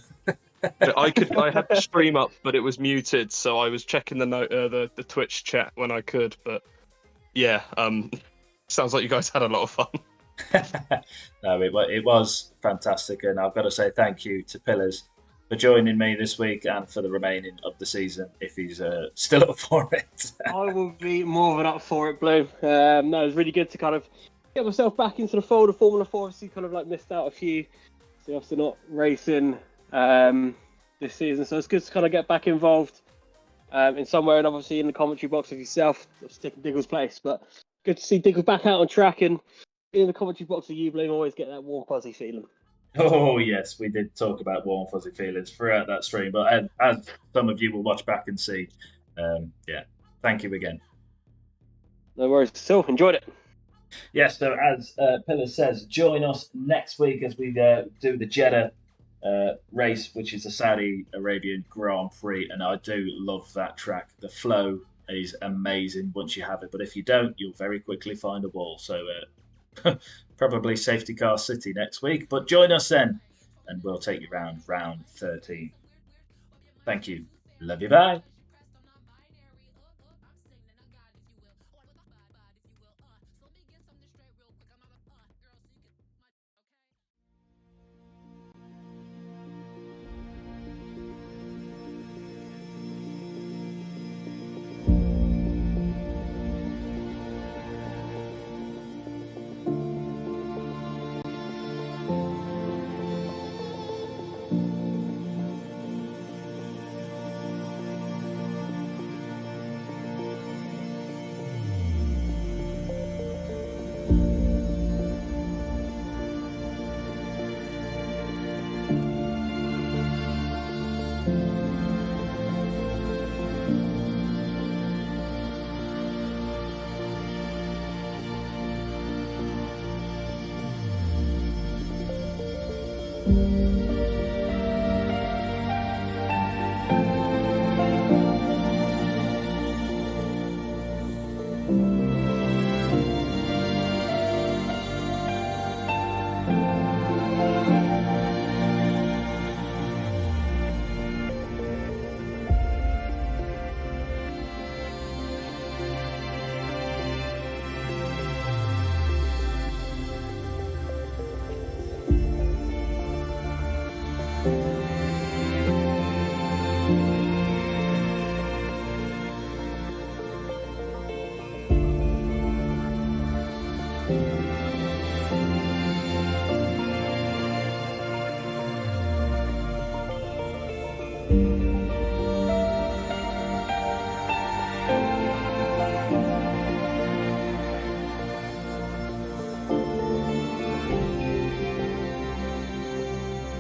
I had the stream up, but it was muted, so I was checking the Twitch chat when I could. But yeah, sounds like you guys had a lot of fun. No, it was fantastic, and I've got to say thank you to Pillars for joining me this week and for the remaining of the season, if he's still up for it. I will be more than up for it, Blue. No, it was really good to kind of get myself back into the fold of Formula 4. Obviously, kind of like missed out a few, so obviously not racing this season, so it's good to kind of get back involved in somewhere, and obviously in the commentary box of yourself, sticking Diggle's place. But good to see Diggle back out on track, and in the commentary box of you, Bloom, always get that warm, fuzzy feeling. Oh, yes, we did talk about warm, fuzzy feelings throughout that stream, but as some of you will watch back and see, thank you again. No worries at all. Enjoyed it. Yes, so as Pillar says, join us next week as we do the Jeddah race, which is the Saudi Arabian Grand Prix, and I do love that track. The flow is amazing once you have it, but if you don't, you'll very quickly find a wall. So probably Safety Car City next week, but join us then, and we'll take you round 13. Thank you. Love you. Bye.